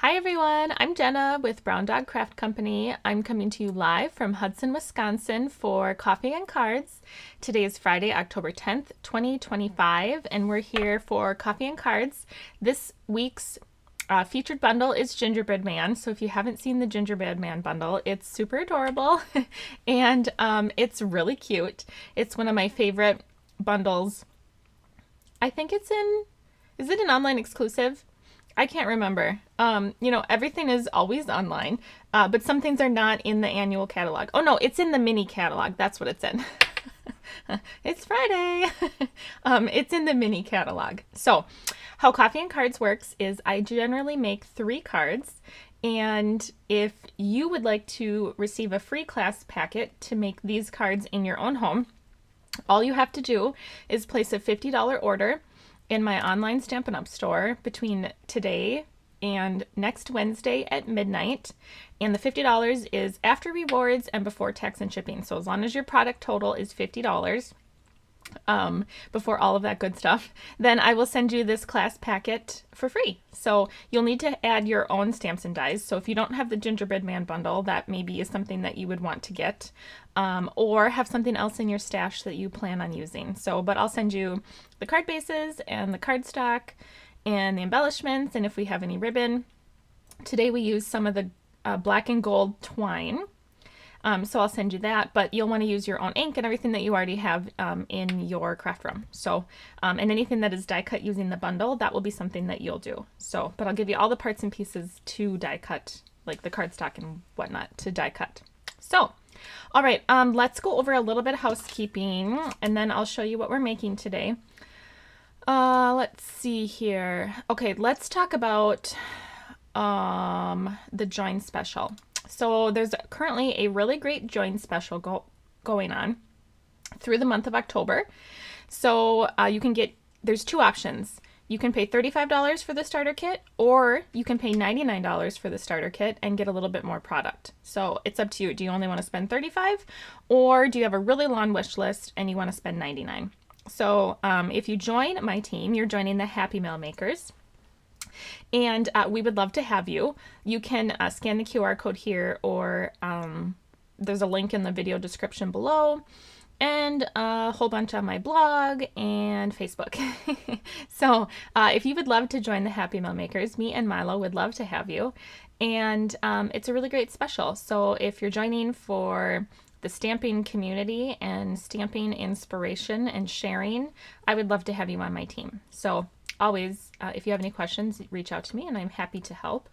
Hi everyone, I'm Jenna with Brown Dog Craft Company. I'm coming to you live from Hudson, Wisconsin for Coffee and Cards. Today is Friday, October 10th, 2025, and we're here for Coffee and Cards. This week's featured bundle is Gingerbread Man. So if you haven't seen the Gingerbread Man bundle, it's super adorable and it's really cute. It's one of my favorite bundles. I think is it an online exclusive? I can't remember. Everything is always online, but some things are not in the annual catalog. Oh no, it's in the mini catalog. That's what it's in. It's Friday. It's in the mini catalog. So, how Coffee and Cards works is I generally make 3 cards, and if you would like to receive a free class packet to make these cards in your own home, all you have to do is place a $50 order in my online Stampin' Up! Store between today and next Wednesday at midnight. And the $50 is after rewards and before tax and shipping. So as long as your product total is $50, before all of that good stuff, then I will send you this class packet for free. So you'll need to add your own stamps and dies. So if you don't have the Gingerbread Man bundle, that maybe is something that you would want to get, or have something else in your stash that you plan on using. But I'll send you the card bases and the cardstock and the embellishments, and if we have any ribbon. Today we use some of the black and gold twine. So I'll send you that, but you'll want to use your own ink and everything that you already have in your craft room. And anything that is die cut using the bundle, that will be something that you'll do. But I'll give you all the parts and pieces to die cut, like the cardstock and whatnot to die cut. All right, let's go over a little bit of housekeeping, and then I'll show you what we're making today. Let's see here. Okay, let's talk about the Join Special. So there's currently a really great Join Special going on through the month of October. So there's 2 options. You can pay $35 for the starter kit, or you can pay $99 for the starter kit and get a little bit more product. So it's up to you. Do you only want to spend $35, or do you have a really long wish list and you want to spend $99? So if you join my team, you're joining the Happy Mail Makers. And we would love to have you. You can scan the QR code here, or there's a link in the video description below, and a whole bunch on my blog and Facebook. So if you would love to join the Happy Mail Makers, me and Milo would love to have you. And it's a really great special. So if you're joining for the stamping community and stamping inspiration and sharing, I would love to have you on my team. So always, if you have any questions, reach out to me and I'm happy to help.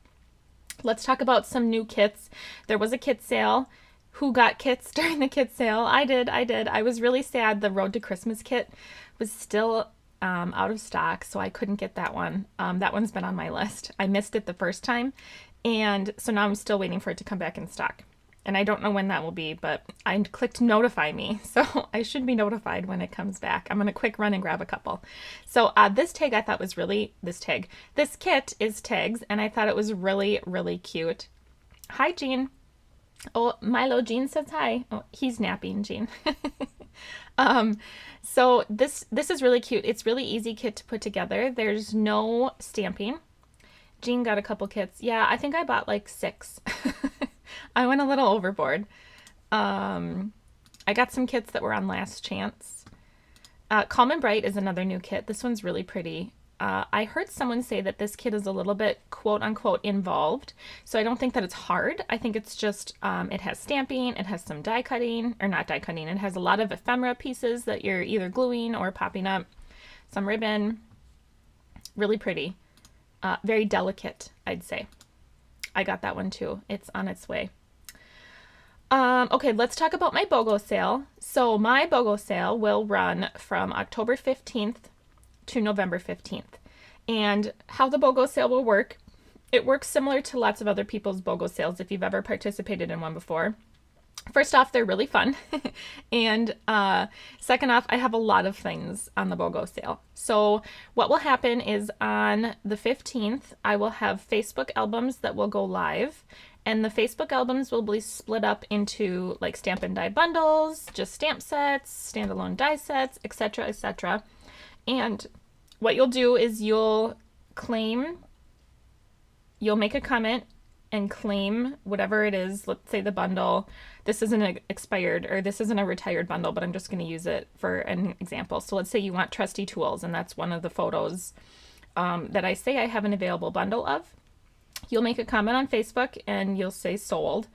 Let's talk about some new kits. There was a kit sale. Who got kits during the kit sale? I did. I was really sad the Road to Christmas kit was still out of stock, so I couldn't get that one. That one's been on my list. I missed it the first time, and so now I'm still waiting for it to come back in stock. And I don't know when that will be, but I clicked notify me, so I should be notified when it comes back. I'm going to quick run and grab a couple. So this tag I thought was this kit is tags, and I thought it was really, really cute. Hi, Jean. Oh, Milo, Jean says hi. Oh, he's napping, Jean. So this is really cute. It's really easy kit to put together. There's no stamping. Jean got a couple kits. Yeah, I think I bought like 6. I went a little overboard. I got some kits that were on last chance. Calm and Bright is another new kit. This one's really pretty. I heard someone say that this kit is a little bit quote unquote involved. So I don't think that it's hard. I think it's just, it has stamping, it has some die cutting, or not die cutting. It has a lot of ephemera pieces that you're either gluing or popping up. Some ribbon. Really pretty. Very delicate, I'd say. I got that one too. It's on its way. Okay, let's talk about my BOGO sale. So my BOGO sale will run from October 15th to November 15th. And how the BOGO sale will work, it works similar to lots of other people's BOGO sales if you've ever participated in one before. First off, they're really fun. And second off, I have a lot of things on the BOGO sale. So what will happen is on the 15th, I will have Facebook albums that will go live. And the Facebook albums will be split up into like stamp and die bundles, just stamp sets, standalone die sets, etc., etc. And what you'll do is you'll claim you'll make a comment and claim whatever it is. Let's say the bundle, this isn't expired, or this isn't a retired bundle, but I'm just going to use it for an example. So let's say you want trusty tools, and that's one of the photos that I say I have an available bundle of. You'll make a comment on Facebook and you'll say sold,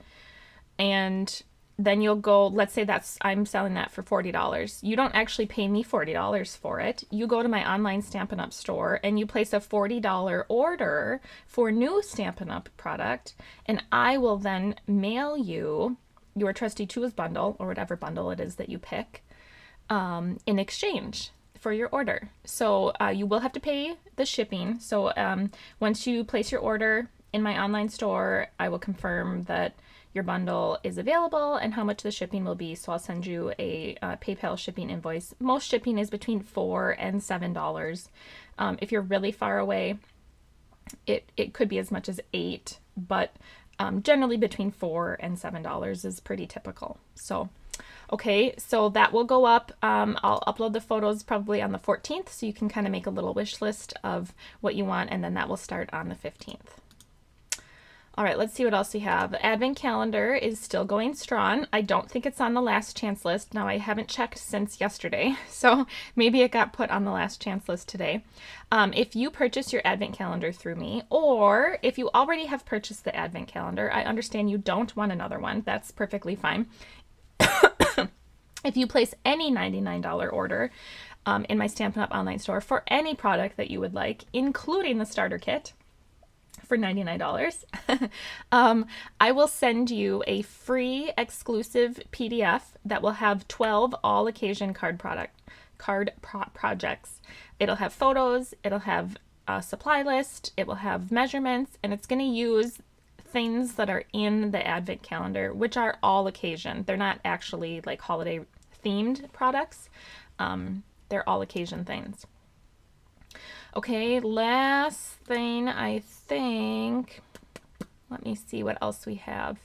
and then you'll go, let's say I'm selling that for $40. You don't actually pay me $40 for it. You go to my online Stampin' Up! Store and you place a $40 order for new Stampin' Up! Product, and I will then mail you your Trusty Tools bundle, or whatever bundle it is that you pick, in exchange for your order. So you will have to pay the shipping. So once you place your order in my online store, I will confirm that your bundle is available and how much the shipping will be. So I'll send you a PayPal shipping invoice. Most shipping is between $4 and $7. If you're really far away, it could be as much as $8, but generally between $4 and $7 is pretty typical. So, okay, so that will go up. I'll upload the photos probably on the 14th, so you can kind of make a little wish list of what you want, and then that will start on the 15th. All right, let's see what else we have. The Advent calendar is still going strong. I don't think it's on the last chance list. Now, I haven't checked since yesterday, so maybe it got put on the last chance list today. If you purchase your Advent calendar through me, or if you already have purchased the Advent calendar, I understand you don't want another one. That's perfectly fine. If you place any $99 order in my Stampin' Up! Online store for any product that you would like, including the starter kit, for $99, I will send you a free exclusive PDF that will have 12 all occasion card projects. It'll have photos, it'll have a supply list, it will have measurements, and it's going to use things that are in the Advent calendar, which are all occasion. They're not actually like holiday themed products. They're all occasion things. Okay, last thing, I think, let me see what else we have.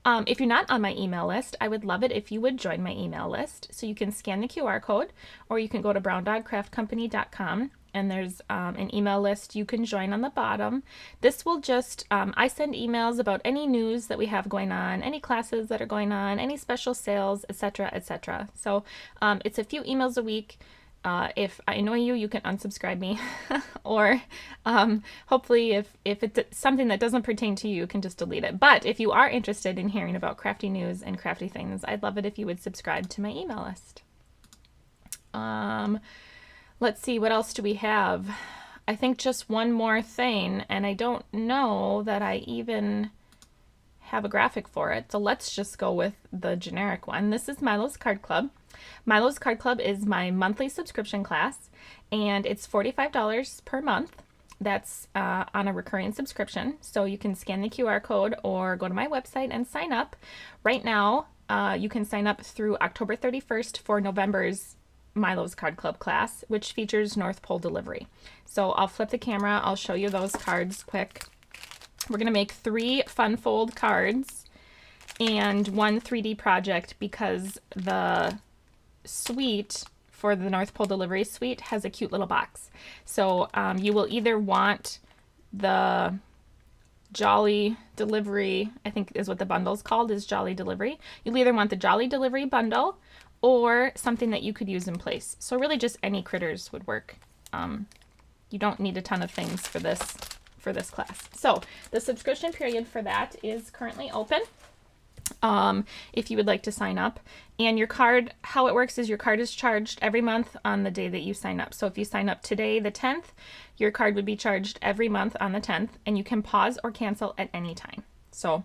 If you're not on my email list, I would love it if you would join my email list. So you can scan the QR code, or you can go to browndogcraftcompany.com, and there's an email list you can join on the bottom. This will just, I send emails about any news that we have going on, any classes that are going on, any special sales, etc., etc. So it's a few emails a week. If I annoy you, you can unsubscribe me, or hopefully if it's something that doesn't pertain to you, you can just delete it. But if you are interested in hearing about crafty news and crafty things, I'd love it if you would subscribe to my email list. Let's see, what else do we have? I think just one more thing, and I don't know that I even have a graphic for it, so let's just go with the generic one. This is Milo's Card Club. Milo's Card Club is my monthly subscription class, and it's $45 per month. That's on a recurring subscription, so you can scan the QR code or go to my website and sign up. Right now, you can sign up through October 31st for November's Milo's Card Club class, which features North Pole delivery. So I'll flip the camera, I'll show you those cards quick. We're going to make 3 fun fold cards and 1 3D project, because the suite for the North Pole delivery suite has a cute little box. So you will either want the Jolly Delivery, I think is what the bundle's called, is Jolly Delivery. You'll either want the Jolly Delivery bundle or something that you could use in place. So really just any critters would work. You don't need a ton of things for this class. So the subscription period for that is currently open. If you would like to sign up, and your card, how it works is your card is charged every month on the day that you sign up. So if you sign up today, the 10th, your card would be charged every month on the 10th, and you can pause or cancel at any time. So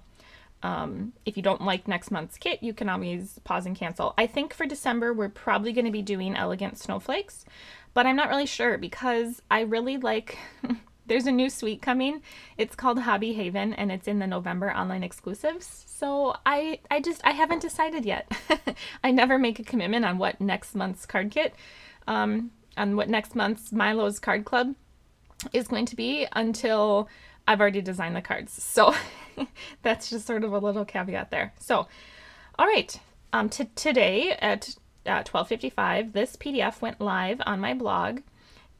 if you don't like next month's kit, you can always pause and cancel. I think for December, we're probably going to be doing Elegant Snowflakes, but I'm not really sure, because I really like there's a new suite coming. It's called Hobby Haven, and it's in the November online exclusives. So I haven't decided yet. I never make a commitment on what next month's card kit, on what next month's Milo's Card Club is going to be until I've already designed the cards. So that's just sort of a little caveat there. So, all right, today at 12:55, this PDF went live on my blog.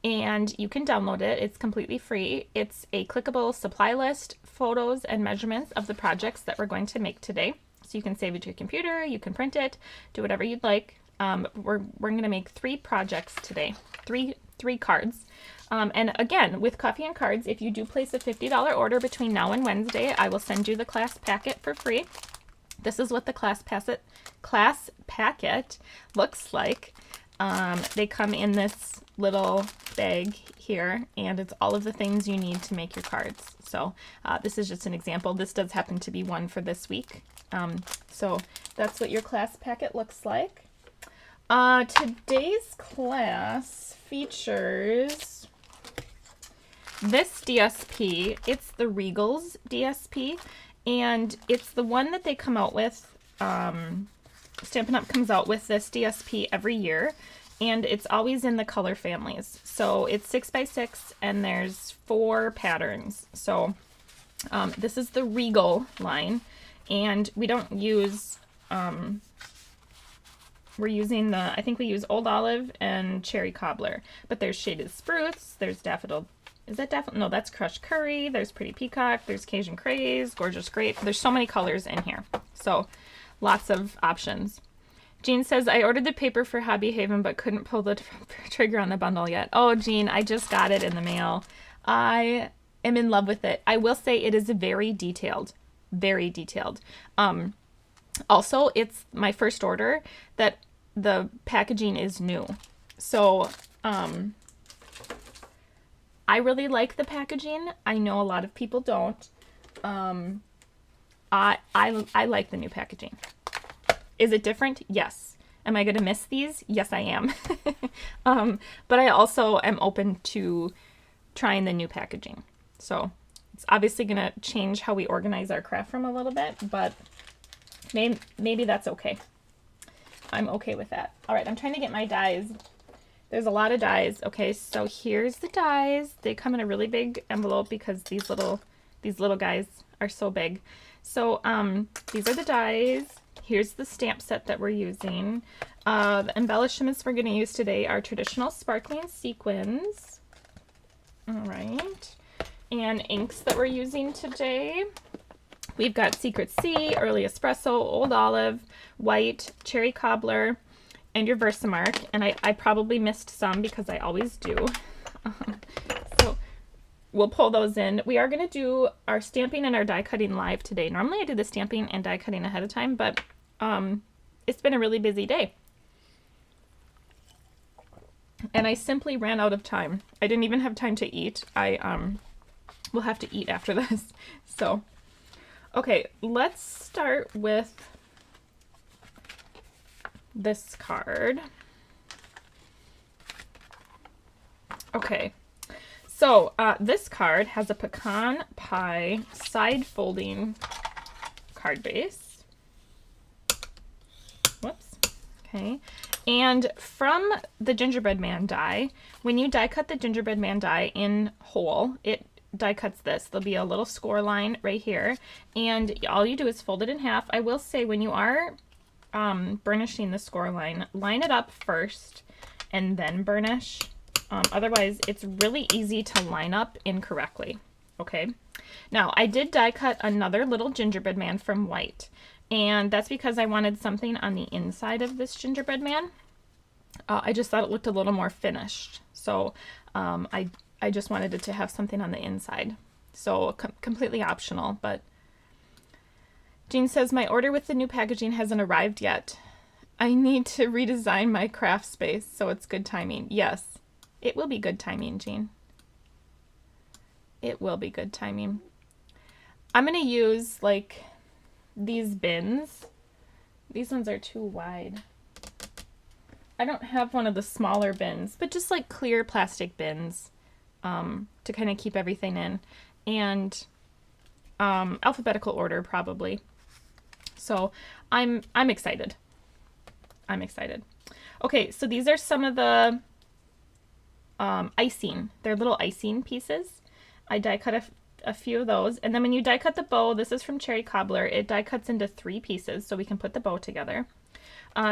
and you can download it. It's completely free. It's a clickable supply list, photos, and measurements of the projects that we're going to make today. So you can save it to your computer, you can print it, do whatever you'd like. We're going to make 3 projects today, three cards. And again, with Coffee and Cards, if you do place a $50 order between now and Wednesday, I will send you the class packet for free. This is what the class packet looks like. They come in this little bag here, and it's all of the things you need to make your cards. So this is just an example. This does happen to be one for this week. So that's what your class packet looks like. Today's class features this DSP. It's the Regal's DSP, and it's the one that they come out with. Stampin' Up! Comes out with this DSP every year, and it's always in the color families. So it's 6x6, and there's 4 patterns. So this is the Regal line, and we don't use, we're using I think we use Old Olive and Cherry Cobbler, but there's Shaded Spruce, there's Daffodil, is that Daffodil? No, that's Crushed Curry, there's Pretty Peacock, there's Cajun Craze, Gorgeous Grape. There's so many colors in here, so lots of options. Jean says, I ordered the paper for Hobby Haven, but couldn't pull the trigger on the bundle yet. Oh, Jean, I just got it in the mail. I am in love with it. I will say it is very detailed, very detailed. Also, it's my first order that the packaging is new. So, I really like the packaging. I know a lot of people don't. I like the new packaging. Is it different? Yes. Am I going to miss these? Yes, I am. But I also am open to trying the new packaging. So it's obviously going to change how we organize our craft room a little bit, but maybe that's okay. I'm okay with that. All right, I'm trying to get my dies. There's a lot of dies. Okay, so here's the dies. They come in a really big envelope because these little guys are so big. So these are the dies. Here's the stamp set that we're using. The embellishments we're going to use today are traditional sparkling sequins. All right. And inks that we're using today. We've got Secret Sea, Early Espresso, Old Olive, White, Cherry Cobbler, and your Versamark. And I probably missed some because I always do. So we'll pull those in. We are going to do our stamping and our die cutting live today. Normally I do the stamping and die cutting ahead of time, but it's been a really busy day. And I simply ran out of time. I didn't even have time to eat. I will have to eat after this. So, okay, let's start with this card. Okay. So this card has a pecan pie side folding card base. Whoops. Okay. And from the Gingerbread Man die, when you die cut the Gingerbread Man die in whole, it die cuts this. There'll be a little score line right here, and all you do is fold it in half. I will say when you are burnishing the score line, line it up first and then burnish. Otherwise, it's really easy to line up incorrectly. Okay. Now, I did die cut another little gingerbread man from white, and that's because I wanted something on the inside of this gingerbread man. I just thought it looked a little more finished. So I just wanted it to have something on the inside. So completely optional, but Jean says, my order with the new packaging hasn't arrived yet. I need to redesign my craft space, so it's good timing. Yes. It will be good timing, Jean. It will be good timing. I'm going to use, like, these bins. These ones are too wide. I don't have one of the smaller bins, but just, like, clear plastic bins to kind of keep everything in. And alphabetical order, probably. So I'm excited. I'm excited. Okay, so these are some of the icing. They're little icing pieces. I die cut a few of those. And then when you die cut the bow, this is from Cherry Cobbler. It die cuts into 3 pieces so we can put the bow together.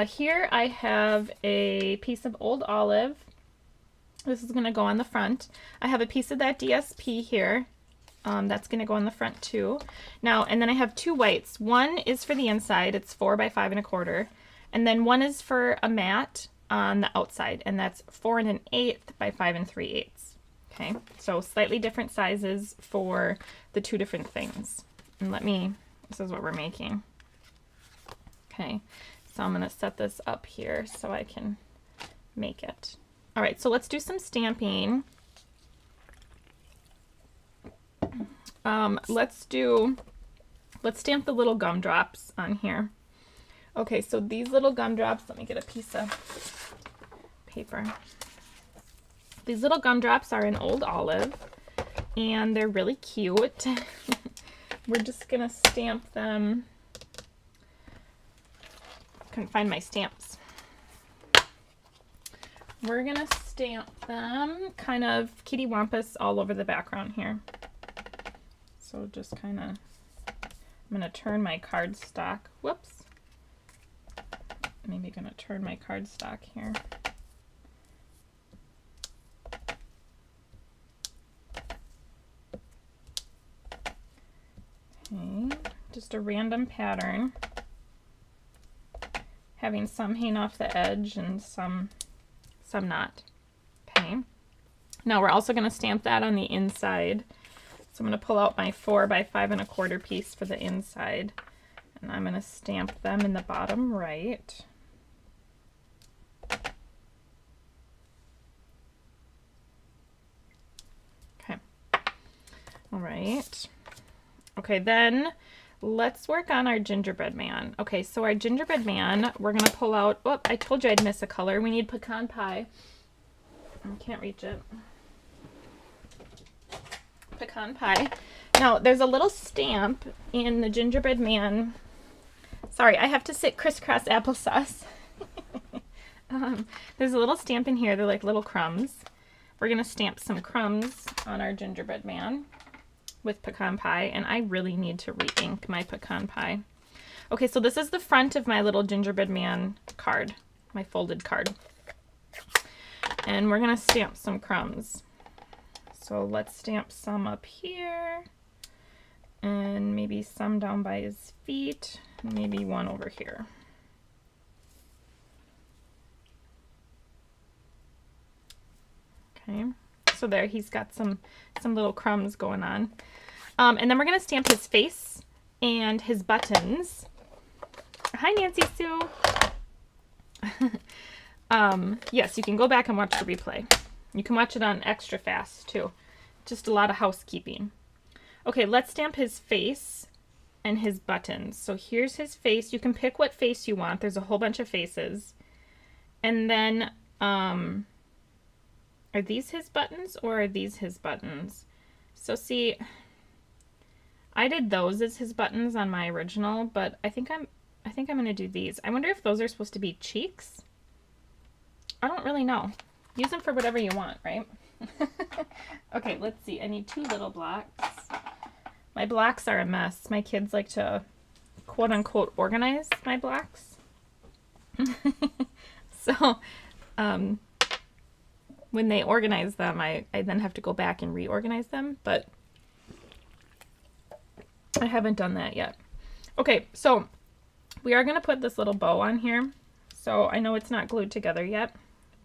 Here I have a piece of Old Olive This is going to go on the front. I have a piece of that DSP here. That's going to go on the front too. Now, and then I have two whites. One is for the inside. It's 4 by 5 1/4. And then one is for a mat on the outside. And that's 4 1/8 by 5 3/8. Okay, so slightly different sizes for the two different things. And this is what we're making. Okay, so I'm going to set this up here so I can make it. All right, so let's do some stamping. Let's stamp the little gumdrops on here. Okay, so these little gumdrops, let me get a piece of paper. These little gumdrops are in Old Olive, and they're really cute. We're just gonna stamp them. Couldn't find my stamps. We're gonna stamp them kind of kitty wampus all over the background here. So just kind of, I'm gonna turn my cardstock. Whoops. Maybe gonna turn my cardstock here. Okay, just a random pattern, having some hang off the edge and some not. Okay, now we're also going to stamp that on the inside. So I'm going to pull out my 4 by 5 1/4 piece for the inside, and I'm going to stamp them in the bottom right. Okay, all right. Okay, then let's work on our gingerbread man. Okay, so our gingerbread man, we're going to pull out, oh, I told you I'd miss a color. We need pecan pie. I can't reach it. Pecan pie. Now, there's a little stamp in the gingerbread man. Sorry, I have to sit crisscross applesauce. There's a little stamp in here. They're like little crumbs. We're going to stamp some crumbs on our gingerbread man with pecan pie, and I really need to re-ink my pecan pie. Okay, so this is the front of my little gingerbread man card, my folded card. And we're gonna stamp some crumbs. So let's stamp some up here, and maybe some down by his feet, and maybe one over here. Okay, so there, he's got some little crumbs going on. And then we're going to stamp his face and his buttons. Hi, Nancy Sue. Yes, you can go back and watch the replay. You can watch it on extra fast, too. Just a lot of housekeeping. Okay, let's stamp his face and his buttons. So here's his face. You can pick what face you want. There's a whole bunch of faces. And then, are these his buttons or are these his buttons? So see, I did those as his buttons on my original, but I think I'm going to do these. I wonder if those are supposed to be cheeks. I don't really know. Use them for whatever you want, right? Okay, let's see. I need 2 little blocks. My blocks are a mess. My kids like to quote unquote organize my blocks. So, when they organize them, I then have to go back and reorganize them, but I haven't done that yet. Okay, so we are going to put this little bow on here. So I know it's not glued together yet,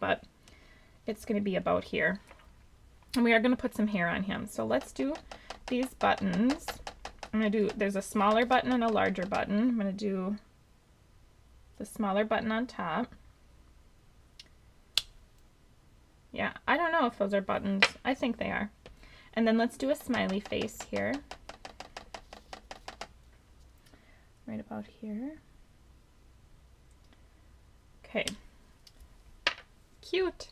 but it's going to be about here. And we are going to put some hair on him. So let's do these buttons. I'm going to do, there's a smaller button and a larger button. I'm going to do the smaller button on top. Yeah, I don't know if those are buttons. I think they are. And then let's do a smiley face here. Right about here. Okay. Cute.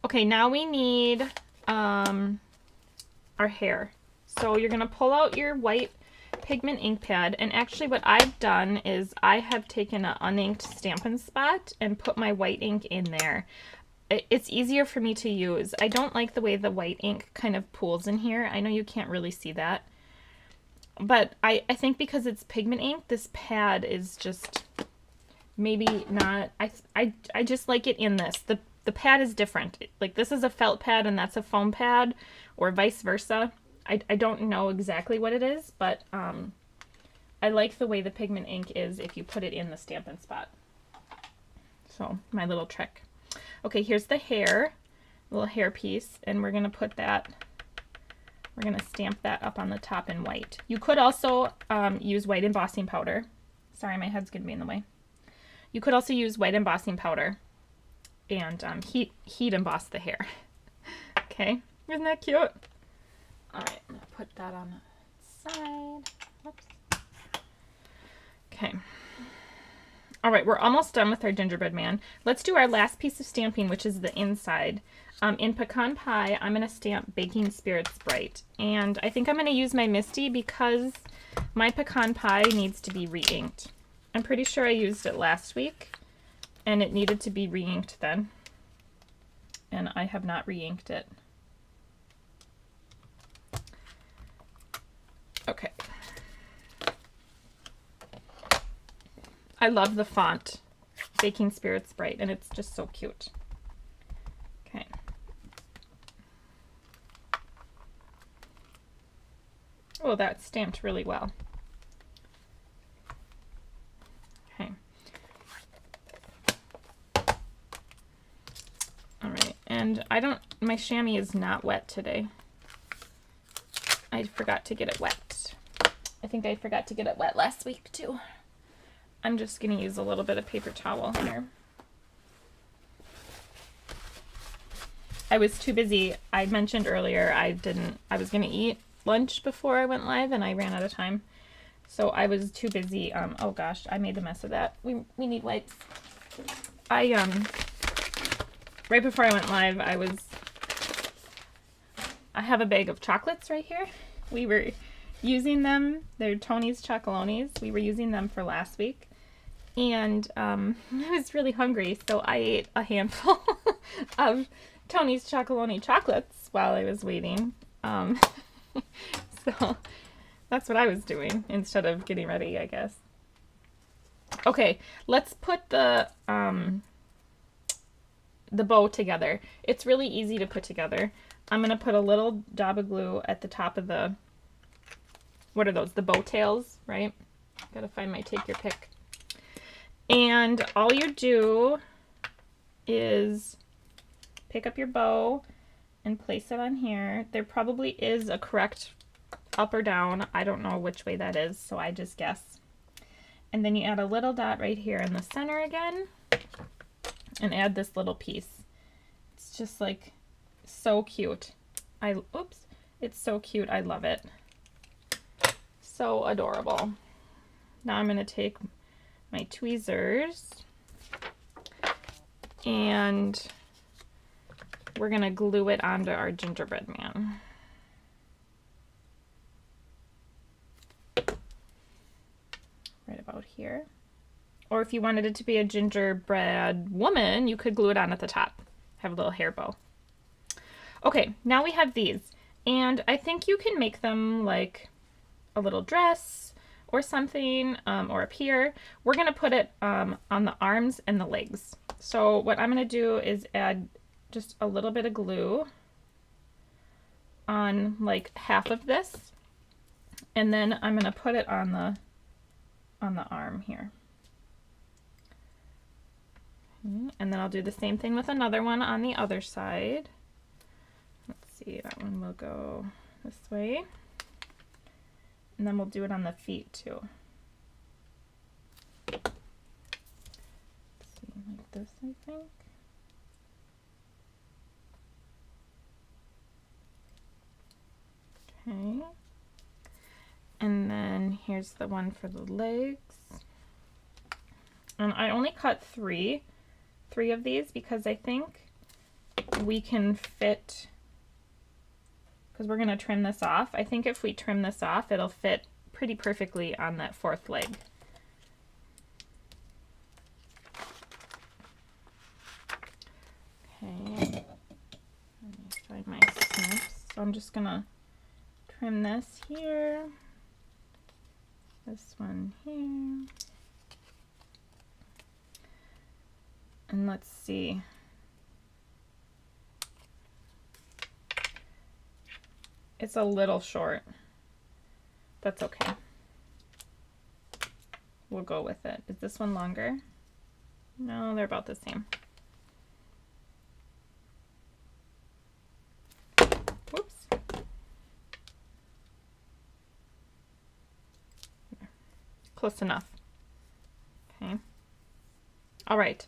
Okay, now we need our hair. So you're going to pull out your white pigment ink pad, and actually what I've done is I have taken an uninked Stampin' Spot and put my white ink in there. It's easier for me to use. I don't like the way the white ink kind of pools in here. I know you can't really see that. But I think because it's pigment ink, this pad is just maybe not... I just like it in this. the pad is different. Like this is a felt pad and that's a foam pad, or vice versa. I don't know exactly what it is, but I like the way the pigment ink is if you put it in the Stampin' Spot. So my little trick. Okay, here's the hair, little hair piece, and we're gonna put that, we're gonna stamp that up on the top in white. You could also use white embossing powder. Sorry, my head's gonna be in the way. You could also use white embossing powder and heat emboss the hair. Okay, isn't that cute? All right, I'm gonna put that on the side. Whoops. Okay. All right, we're almost done with our gingerbread man. Let's do our last piece of stamping, which is the inside. In Pecan Pie, I'm gonna stamp Baking Spirits Bright. And I think I'm gonna use my Misty because my Pecan Pie needs to be re-inked. I'm pretty sure I used it last week and it needed to be re-inked then. And I have not re-inked it. Okay. I love the font, Baking Spirits Bright, and it's just so cute. Okay. Oh, that's stamped really well. Okay. All right, and my chamois is not wet today. I forgot to get it wet. I think I forgot to get it wet last week too. I'm just going to use a little bit of paper towel here. I was too busy. I mentioned earlier I was going to eat lunch before I went live and I ran out of time. So I was too busy. Oh gosh, I made a mess of that. We need wipes. Right before I went live, I have a bag of chocolates right here. We were using them. They're Tony's Chocolonis. We were using them for last week. And I was really hungry, so I ate a handful of Tony's Chocoloni chocolates while I was waiting. So that's what I was doing instead of getting ready, I guess. Okay, let's put the bow together. It's really easy to put together. I'm going to put a little dab of glue at the top of the, what are those? The bow tails, right? Gotta find my take your pick. And all you do is pick up your bow and place it on here. There probably is a correct up or down. I don't know which way that is, so I just guess. And then you add a little dot right here in the center again and add this little piece. It's just like so cute. Oops, it's so cute. I love it. So adorable. Now I'm going to take my tweezers and we're going to glue it onto our gingerbread man. Right about here. Or if you wanted it to be a gingerbread woman, you could glue it on at the top. Have a little hair bow. Okay, now we have these. And I think you can make them like a little dress or something, or up here. We're going to put it on the arms and the legs. So what I'm going to do is add just a little bit of glue on like half of this. And then I'm going to put it on the arm here. Okay, and then I'll do the same thing with another one on the other side. Let's see, that one will go this way. And then we'll do it on the feet too. Let's see, like this, I think. Okay. And then here's the one for the legs. And I only cut three of these because I think we can fit, because we're going to trim this off. I think if we trim this off, it'll fit pretty perfectly on that fourth leg. Okay, let me find my snips. So I'm just going to trim this here, this one here, and let's see. It's a little short. That's okay. We'll go with it. Is this one longer? No, they're about the same. Whoops. Close enough. Okay. All right.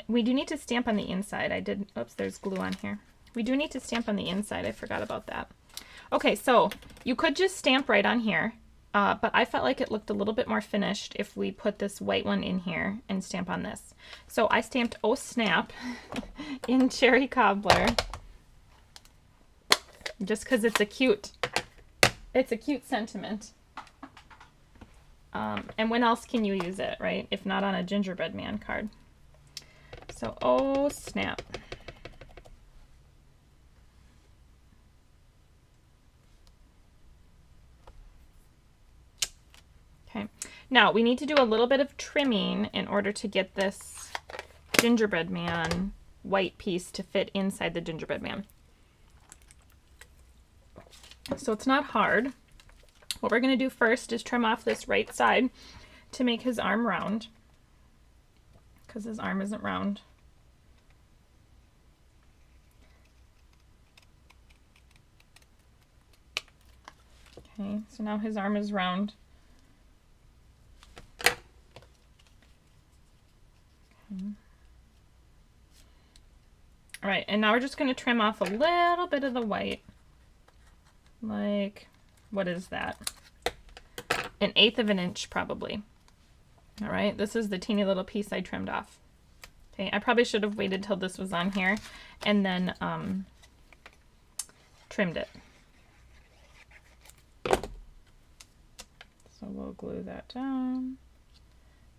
We do need to stamp on the inside. Oops, there's glue on here. We do need to stamp on the inside. I forgot about that. Okay, so you could just stamp right on here, but I felt like it looked a little bit more finished if we put this white one in here and stamp on this. So I stamped Oh Snap in Cherry Cobbler, just because it's a cute sentiment. And when else can you use it, right? If not on a Gingerbread Man card. So Oh Snap. Okay, now we need to do a little bit of trimming in order to get this Gingerbread Man white piece to fit inside the Gingerbread Man. So it's not hard. What we're going to do first is trim off this right side to make his arm round, because his arm isn't round. Okay, so now his arm is round. All right, and now we're just going to trim off a little bit of the white. Like, what is that? 1/8 of an inch, probably. All right, this is the teeny little piece I trimmed off. Okay, I probably should have waited till this was on here and then trimmed it. So we'll glue that down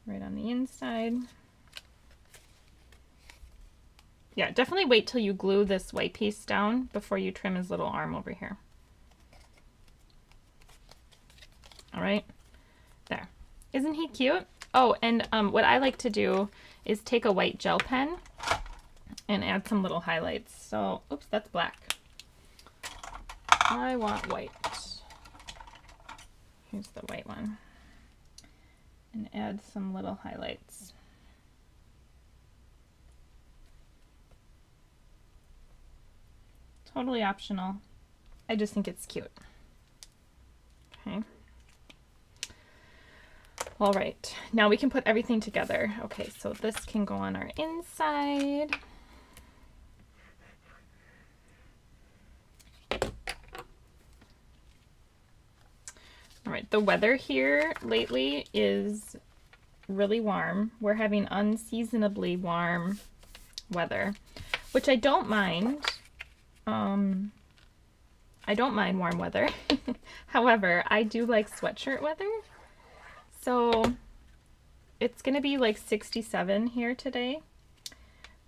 right on the inside. Yeah, definitely wait till you glue this white piece down before you trim his little arm over here. All right, there. Isn't he cute? Oh, and what I like to do is take a white gel pen and add some little highlights. So, oops, that's black. I want white. Here's the white one. And add some little highlights. Totally optional. I just think it's cute. Okay. All right, now we can put everything together. Okay, so this can go on our inside. All right, the weather here lately is really warm. We're having unseasonably warm weather, which I don't mind. I don't mind warm weather. However, I do like sweatshirt weather. So it's gonna be like 67 here today,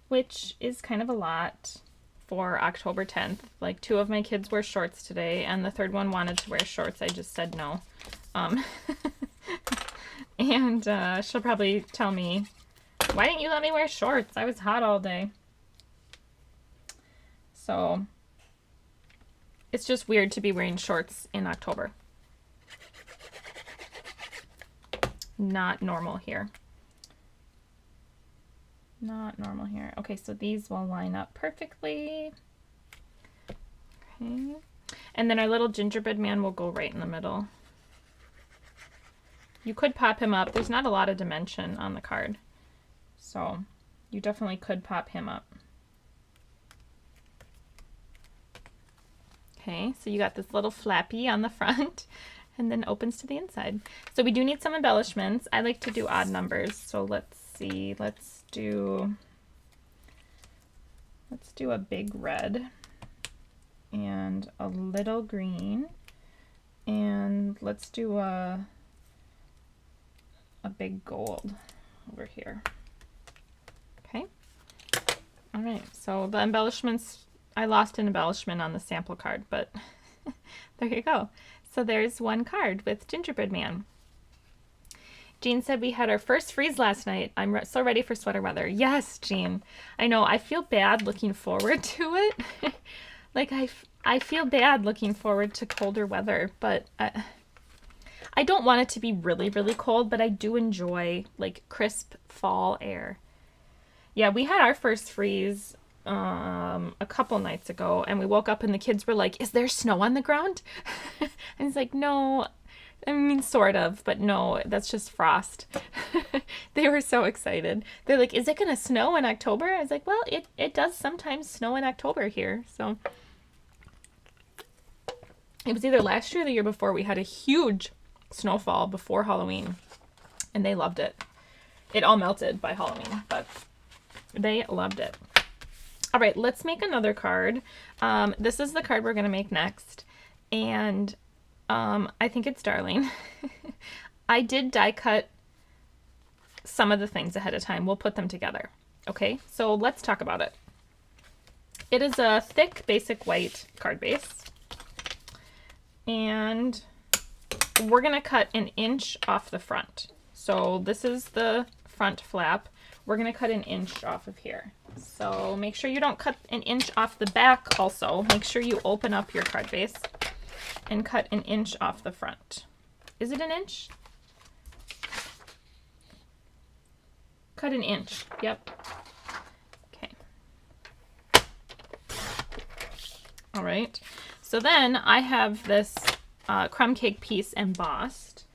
which is kind of a lot for October 10th. Like 2 of my kids wear shorts today and the third one wanted to wear shorts. I just said no. And she'll probably tell me, why didn't you let me wear shorts? I was hot all day. So it's just weird to be wearing shorts in October. Not normal here. Not normal here. Okay, so these will line up perfectly. Okay. And then our little gingerbread man will go right in the middle. You could pop him up. There's not a lot of dimension on the card, so you definitely could pop him up. Okay, so you got this little flappy on the front and then opens to the inside. So we do need some embellishments. I like to do odd numbers. So let's see, let's do a big red and a little green, and let's do a big gold over here. Okay. All right, so the embellishments, I lost an embellishment on the sample card, but there you go. So there's one card with Gingerbread Man. Jean said we had our first freeze last night. I'm so ready for sweater weather. Yes, Jean. I know. I feel bad looking forward to it. Like I feel bad looking forward to colder weather, but I don't want it to be really, really cold, but I do enjoy like crisp fall air. Yeah, we had our first freeze a couple nights ago, and we woke up and the kids were like, "Is there snow on the ground?" And it's like, "No, I mean, sort of, but no, that's just frost." They were so excited. They're like, "Is it gonna snow in October?" I was like, "Well, it does sometimes snow in October here." So it was either last year or the year before we had a huge snowfall before Halloween, and they loved it. It all melted by Halloween, but they loved it. All right, let's make another card. This is the card we're going to make next, and I think it's darling. I did die cut some of the things ahead of time. We'll put them together. Okay, so let's talk about it. It is a thick, basic white card base, and we're going to cut an inch off the front. So this is the front flap. We're going to cut an inch off of here. So make sure you don't cut an inch off the back also. Make sure you open up your card base and cut an inch off the front. Is it an inch? Cut an inch. Yep. Okay. All right. So then I have this crumb cake piece embossed,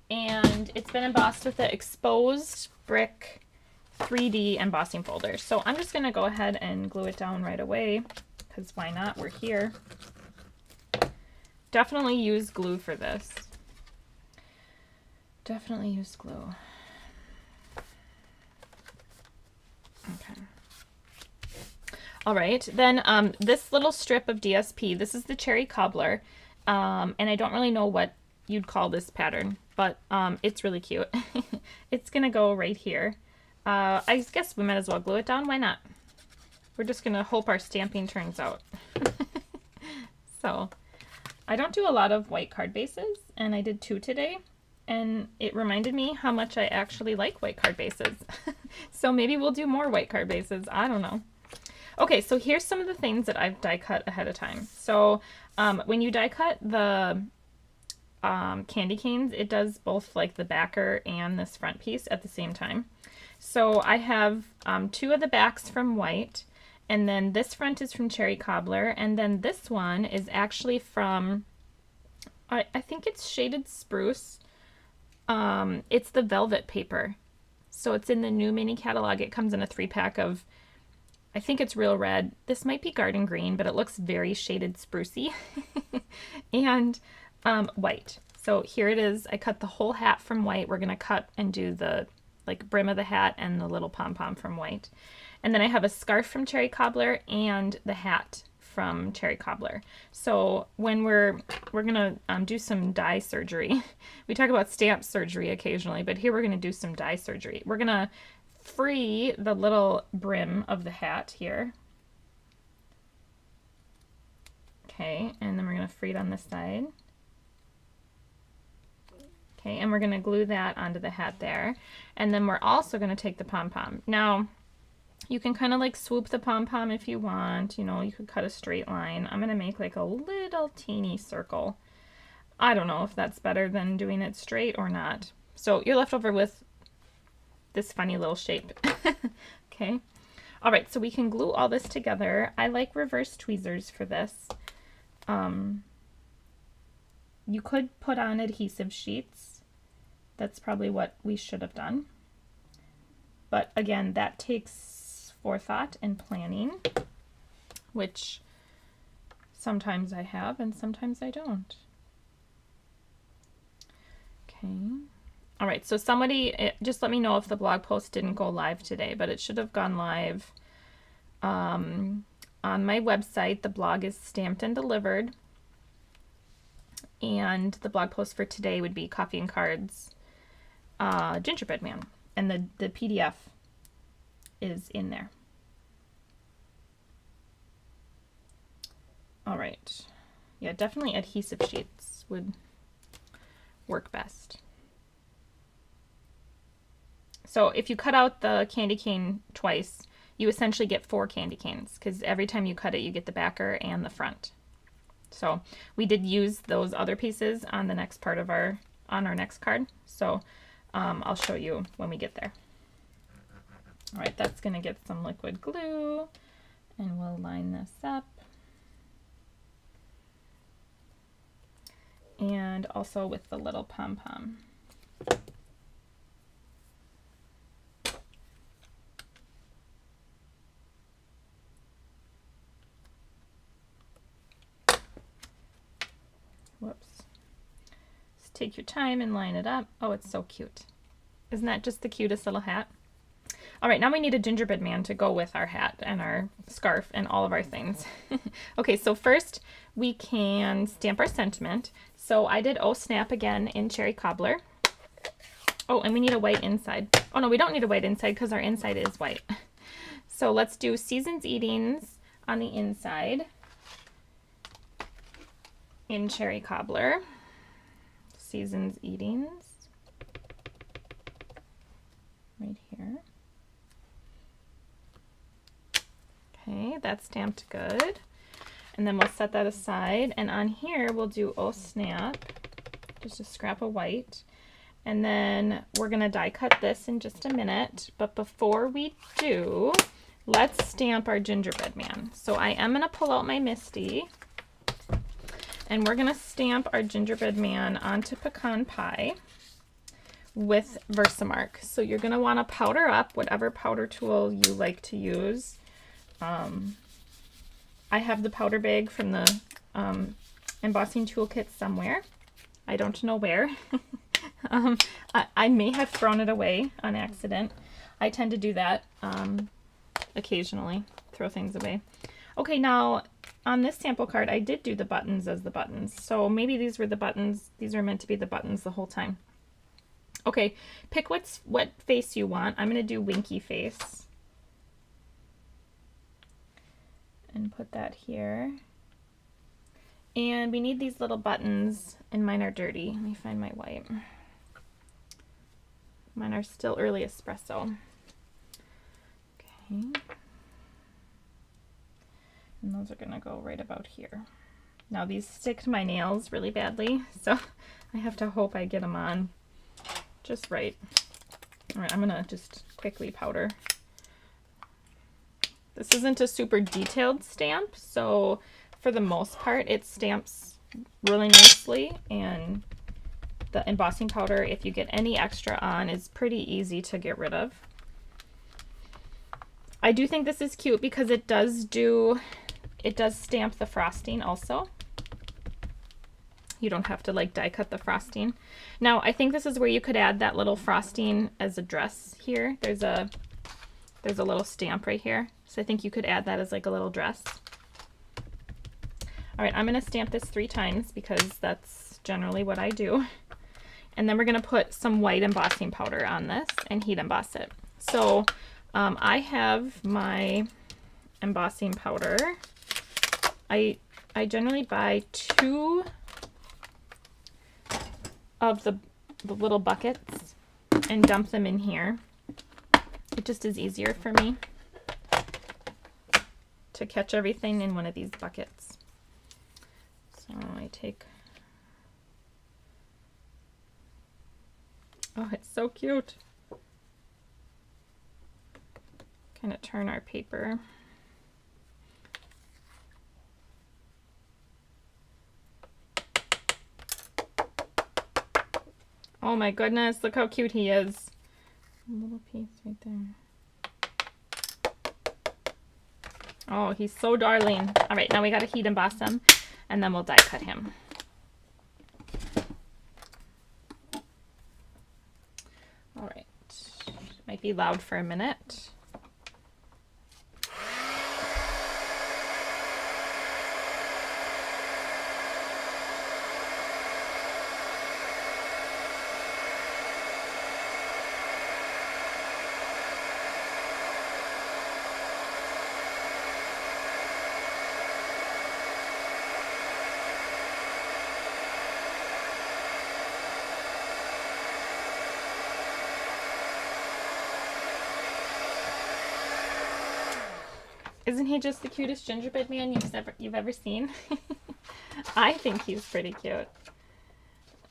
and it's been embossed with the exposed brick 3D embossing folder. So I'm just going to go ahead and glue it down right away, because why not? We're here. Definitely use glue for this. Definitely use glue. Okay. All right, then this little strip of DSP, this is the cherry cobbler, and I don't really know what you'd call this pattern, but it's really cute. It's going to go right here. I guess we might as well glue it down. Why not? We're just going to hope our stamping turns out. So I don't do a lot of white card bases, and I did 2 today, and it reminded me how much I actually like white card bases. So maybe we'll do more white card bases. I don't know. Okay, so here's some of the things that I've die cut ahead of time. So when you die cut the candy canes, it does both like the backer and this front piece at the same time. So I have 2 of the backs from white, and then this front is from cherry cobbler, and then this one is actually from, I think it's shaded spruce. It's the velvet paper. So it's in the new mini catalog. It comes in a 3-pack of, I think it's real red. This might be garden green, but it looks very shaded sprucey. And white. So here it is. I cut the whole hat from white. We're going to cut and do the like brim of the hat and the little pom-pom from white. And then I have a scarf from cherry cobbler and the hat from cherry cobbler. So when we're going to do some dye surgery. We talk about stamp surgery occasionally, but here we're going to do some dye surgery. We're going to free the little brim of the hat here. Okay, and then we're going to free it on this side. Okay, and we're going to glue that onto the hat there. And then we're also going to take the pom-pom. Now, you can kind of like swoop the pom-pom if you want. You know, you could cut a straight line. I'm going to make like a little teeny circle. I don't know if that's better than doing it straight or not. So you're left over with this funny little shape. Okay. All right, so we can glue all this together. I like reverse tweezers for this. You could put on adhesive sheets. That's probably what we should have done. But again, that takes forethought and planning, which sometimes I have and sometimes I don't. Okay. All right, so somebody, just let me know if the blog post didn't go live today, but it should have gone live on my website. The blog is stamped and delivered. And the blog post for today would be Coffee and Cards Gingerbread Man. And the PDF is in there. All right. Yeah, definitely adhesive sheets would work best. So if you cut out the candy cane twice, you essentially get 4 candy canes, because every time you cut it, you get the backer and the front. So we did use those other pieces on the next part of our next card. So I'll show you when we get there. All right, that's gonna get some liquid glue, and we'll line this up. And also with the little pom-pom. Whoops. Just take your time and line it up. Oh, it's so cute. Isn't that just the cutest little hat? All right, now we need a gingerbread man to go with our hat and our scarf and all of our things. Okay, so first we can stamp our sentiment. So I did Oh Snap again in cherry cobbler. Oh, and we need a white inside. Oh no, we don't need a white inside because our inside is white. So let's do Seasons Eatings on the inside in cherry cobbler. Seasons Eatings right here. Okay, that's stamped good. And then we'll set that aside. And on here, we'll do Oh Snap, just a scrap of white. And then we're gonna die cut this in just a minute. But before we do, let's stamp our gingerbread man. So I am gonna pull out my Misty, and we're gonna stamp our gingerbread man onto pecan pie with Versamark. So you're gonna wanna powder up whatever powder tool you like to use. I have the powder bag from the embossing toolkit somewhere. I don't know where. I may have thrown it away on accident. I tend to do that occasionally, throw things away. Okay, now on this sample card, I did do the buttons as the buttons. So maybe these were the buttons. These are meant to be the buttons the whole time. Okay, pick what face you want. I'm going to do Winky Face. And put that here. And we need these little buttons, and mine are dirty. Let me find my white. Mine are still early espresso. Okay. And those are gonna go right about here. Now these stick to my nails really badly, so I have to hope I get them on just right. All right, I'm gonna just quickly powder. This isn't a super detailed stamp, so for the most part, it stamps really nicely, and the embossing powder, if you get any extra on, is pretty easy to get rid of. I do think this is cute because it does stamp the frosting also. You don't have to like die cut the frosting. Now, I think this is where you could add that little frosting as a dress here. There's a little stamp right here. So I think you could add that as like a little dress. All right, I'm gonna stamp this 3 times because that's generally what I do. And then we're gonna put some white embossing powder on this and heat emboss it. So I have my embossing powder. I generally buy 2 of the little buckets and dump them in here. It just is easier for me to catch everything in one of these buckets. So I take, oh, it's so cute. Kind of turn our paper. Oh my goodness, look how cute he is. A little piece right there. Oh, he's so darling. All right, now we got to heat emboss him, and then we'll die cut him. All right, might be loud for a minute. Isn't he just the cutest gingerbread man you've ever seen? I think he's pretty cute.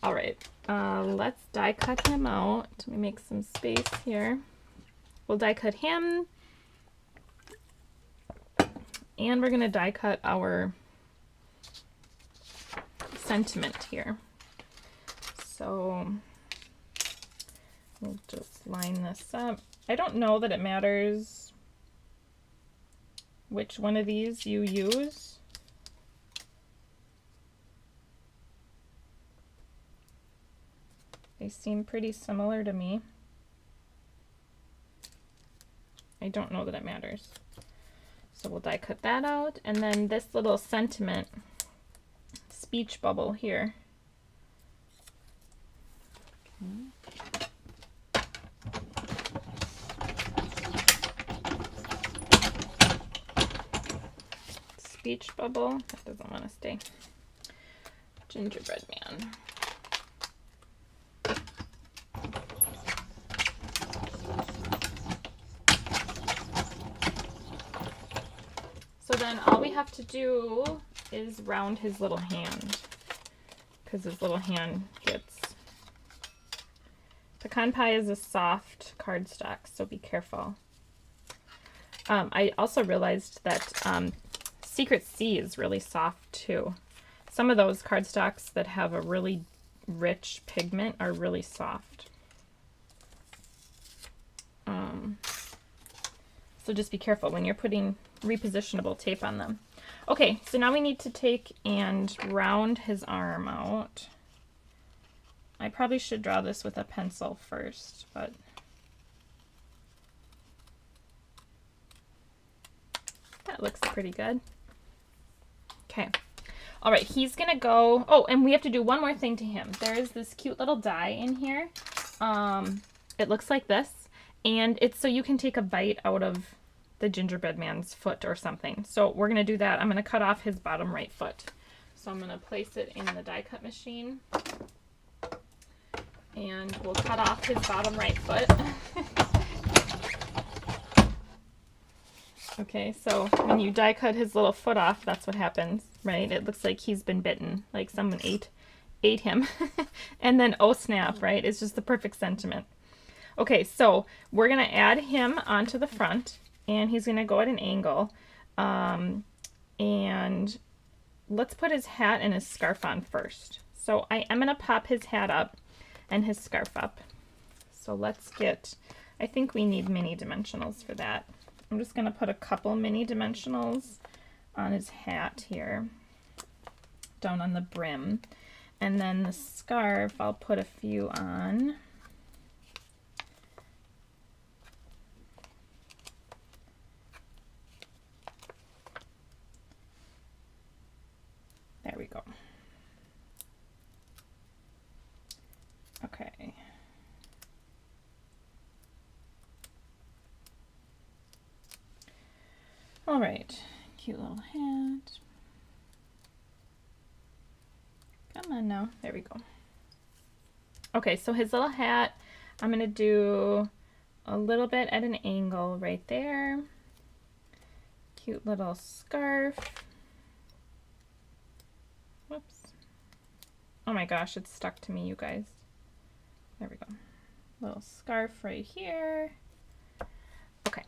All right, let's die cut him out. Let me make some space here. We'll die cut him. And we're gonna die cut our sentiment here. So we'll just line this up. I don't know that it matters which one of these you use. They seem pretty similar to me. I don't know that it matters. So we'll die cut that out. And then this little sentiment speech bubble here. Okay. Speech bubble. That doesn't want to stay. Gingerbread man. So then all we have to do is round his little hand, because his little hand gets... Pecan pie is a soft cardstock, so be careful. I also realized that Secret Sea is really soft too. Some of those cardstocks that have a really rich pigment are really soft. So just be careful when you're putting repositionable tape on them. Okay, so now we need to take and round his arm out. I probably should draw this with a pencil first, but that looks pretty good. Okay. All right, he's gonna go, oh, and we have to do one more thing to him. There is this cute little die in here. It looks like this, and it's so you can take a bite out of the gingerbread man's foot or something. So we're gonna do that. I'm gonna cut off his bottom right foot. So I'm gonna place it in the die cut machine, and we'll cut off his bottom right foot. Okay, so when you die cut his little foot off, that's what happens, right? It looks like he's been bitten, like someone ate him. And then, oh snap, right? It's just the perfect sentiment. Okay, so we're gonna add him onto the front, and he's gonna go at an angle. And let's put his hat and his scarf on first. So I am gonna pop his hat up and his scarf up. So let's get, I think we need mini dimensionals for that. I'm just going to put a couple mini dimensionals on his hat here, down on the brim. And then the scarf, I'll put a few on. There we go. Okay. All right, cute little hat. Come on now, there we go. Okay, so his little hat, I'm gonna do a little bit at an angle right there. Cute little scarf. Whoops. Oh my gosh, it's stuck to me, you guys. There we go. Little scarf right here. Okay.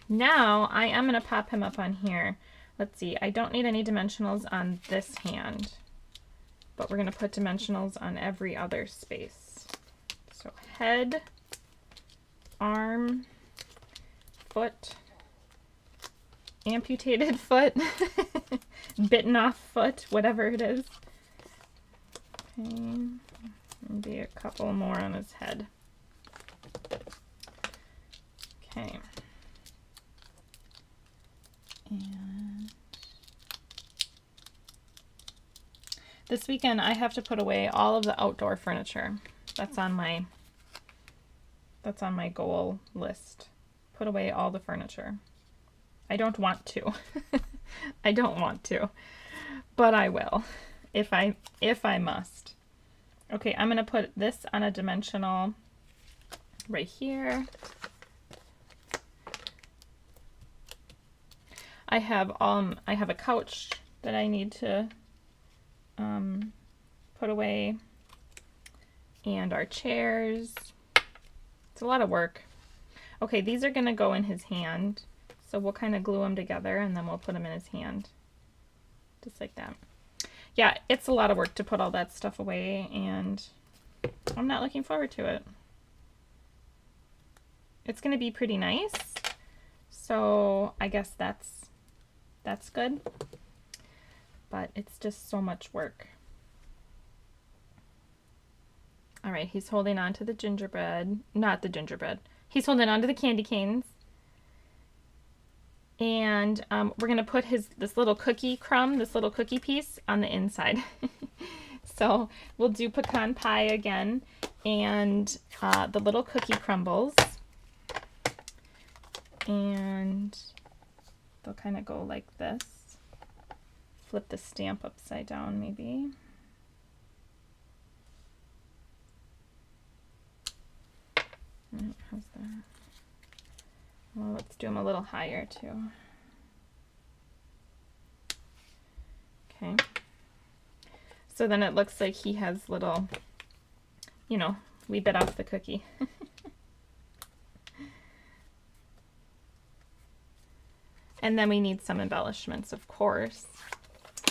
Now I am going to pop him up on here. Let's see, I don't need any dimensionals on this hand, but we're going to put dimensionals on every other space. So head, arm, foot, amputated foot, bitten off foot, whatever it is. Okay, maybe a couple more on his head. Okay. And this weekend I have to put away all of the outdoor furniture. That's on my goal list. Put away all the furniture. I don't want to. I don't want to, but I will if I must. Okay, I'm going to put this on a dimensional right here. I have a couch that I need to put away, and our chairs. It's a lot of work. Okay, these are going to go in his hand. So we'll kind of glue them together and then we'll put them in his hand. Just like that. Yeah, it's a lot of work to put all that stuff away and I'm not looking forward to it. It's going to be pretty nice. So I guess that's good. But it's just so much work. All right, he's holding on to the gingerbread. Not the gingerbread. He's holding on to the candy canes. And we're going to put this little cookie crumb, this little cookie piece on the inside. So we'll do pecan pie again and the little cookie crumbles. And they'll kind of go like this. Flip the stamp upside down maybe. How's that? Well, let's do them a little higher too. Okay. So then it looks like he has little, you know, we bit off the cookie. And then we need some embellishments, of course.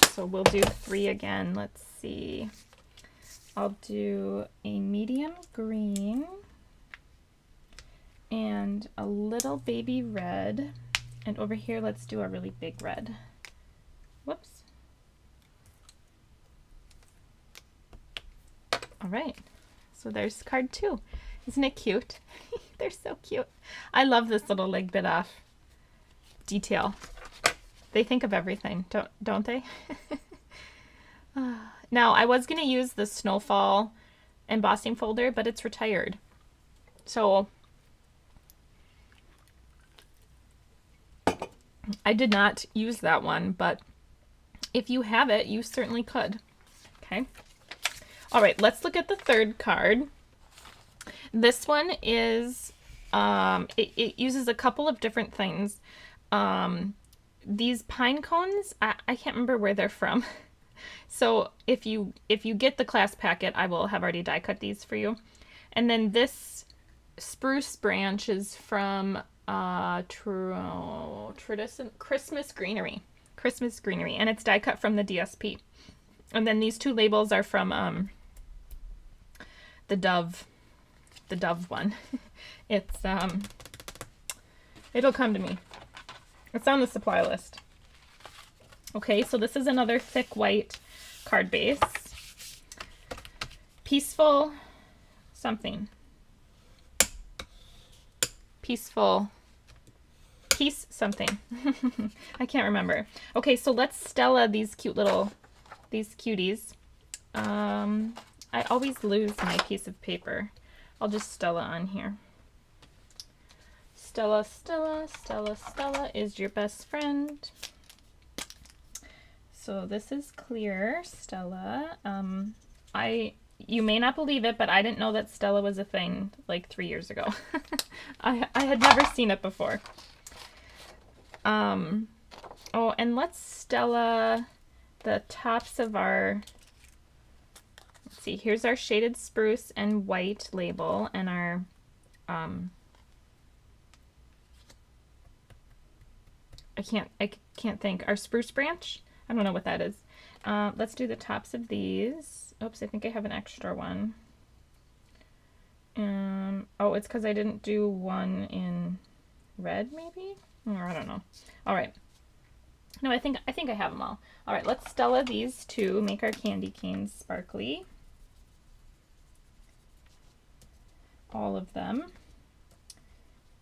So we'll do 3 again. Let's see. I'll do a medium green and a little baby red. And over here, let's do a really big red. Whoops. All right. So there's card 2. Isn't it cute? They're so cute. I love this little leg bit off detail. They think of everything, don't they? Now, I was going to use the Snowfall embossing folder, but it's retired. So I did not use that one, but if you have it, you certainly could. Okay. All right, let's look at the third card. This one is, it uses a couple of different things. These pine cones, I can't remember where they're from. So if you get the class packet, I will have already die cut these for you. And then this spruce branch is from Christmas Greenery. Christmas Greenery, and it's die cut from the DSP. And then these 2 labels are from the Dove one. It's it'll come to me. It's on the supply list. Okay, so this is another thick white card base. Peaceful something. Peaceful. Peace something. I can't remember. Okay, so let's Stella these cuties. I always lose my piece of paper. I'll just Stella on here. Stella, Stella, Stella, Stella is your best friend. So this is clear, Stella. You may not believe it, but I didn't know that Stella was a thing like 3 years ago. I had never seen it before. Oh, and let's Stella the tops of our, let's see, here's our shaded spruce and white label and our, I can't think, our spruce branch. I don't know what that is. Let's do the tops of these. Oops, I think I have an extra one. Oh, it's because I didn't do one in red, maybe? Or I don't know. All right. No, I think I have them all. All right, let's Stella these 2, make our candy canes sparkly. All of them.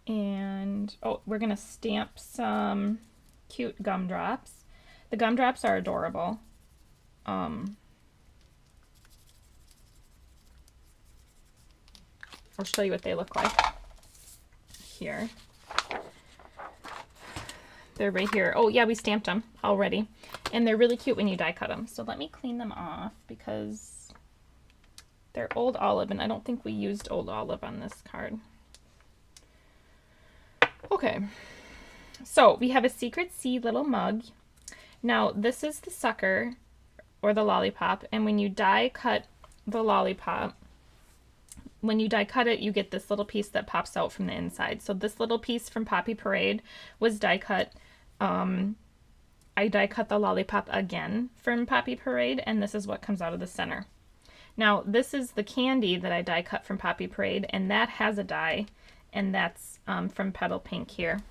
And, oh, we're going to stamp some cute gumdrops. The gumdrops are adorable. I'll show you what they look like here. They're right here. Oh yeah, we stamped them already. And they're really cute when you die cut them. So let me clean them off because they're Old Olive and I don't think we used Old Olive on this card. Okay, so we have a Secret Seed little mug. Now this is the sucker. or the lollipop, and when you die cut the lollipop, when you die cut it, you get this little piece that pops out from the inside. So this little piece from Poppy Parade was die cut. I die cut the lollipop again from Poppy Parade, and this is what comes out of the center. Now this is the candy that I die cut from Poppy Parade, and that has a die, and that's from Petal Pink here.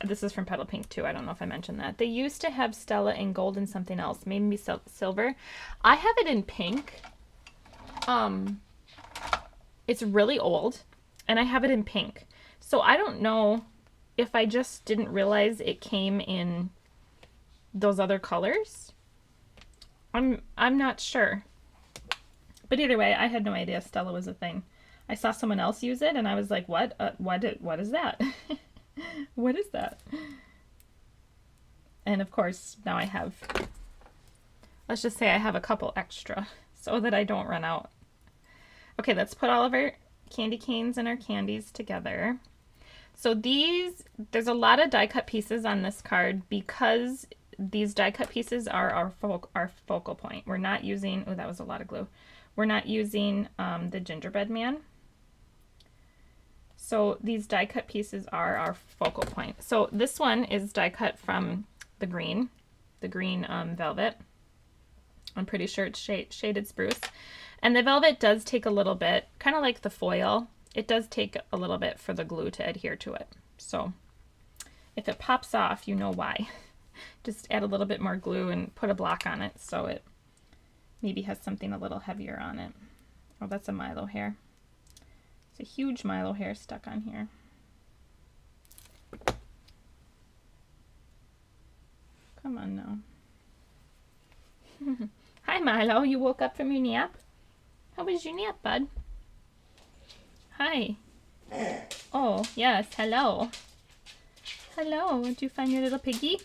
This is from Petal Pink too. I don't know if I mentioned that. They used to have Stella in gold and something else, maybe silver. I have it in pink. It's really old, and I have it in pink. So I don't know if I just didn't realize it came in those other colors. I'm not sure. But either way, I had no idea Stella was a thing. I saw someone else use it, and I was like, what is that? What is that? And of course, now I have, let's just say I have a couple extra so that I don't run out. Okay, let's put all of our candy canes and our candies together. So there's a lot of die cut pieces on this card because these die cut pieces are our focal point. We're not using, oh, that was a lot of glue. We're not using the Gingerbread Man. So these die cut pieces are our focal point. So this one is die cut from the green velvet. I'm pretty sure it's shaded spruce. And the velvet does take a little bit, kind of like the foil, it does take a little bit for the glue to adhere to it. So if it pops off, you know why. Just add a little bit more glue and put a block on it so it maybe has something a little heavier on it. Oh, that's a Milo hair. It's a huge Milo hair stuck on here. Come on now. Hi Milo, you woke up from your nap? How was your nap, bud? Hi. Oh, yes, hello. Hello, did you find your little piggy?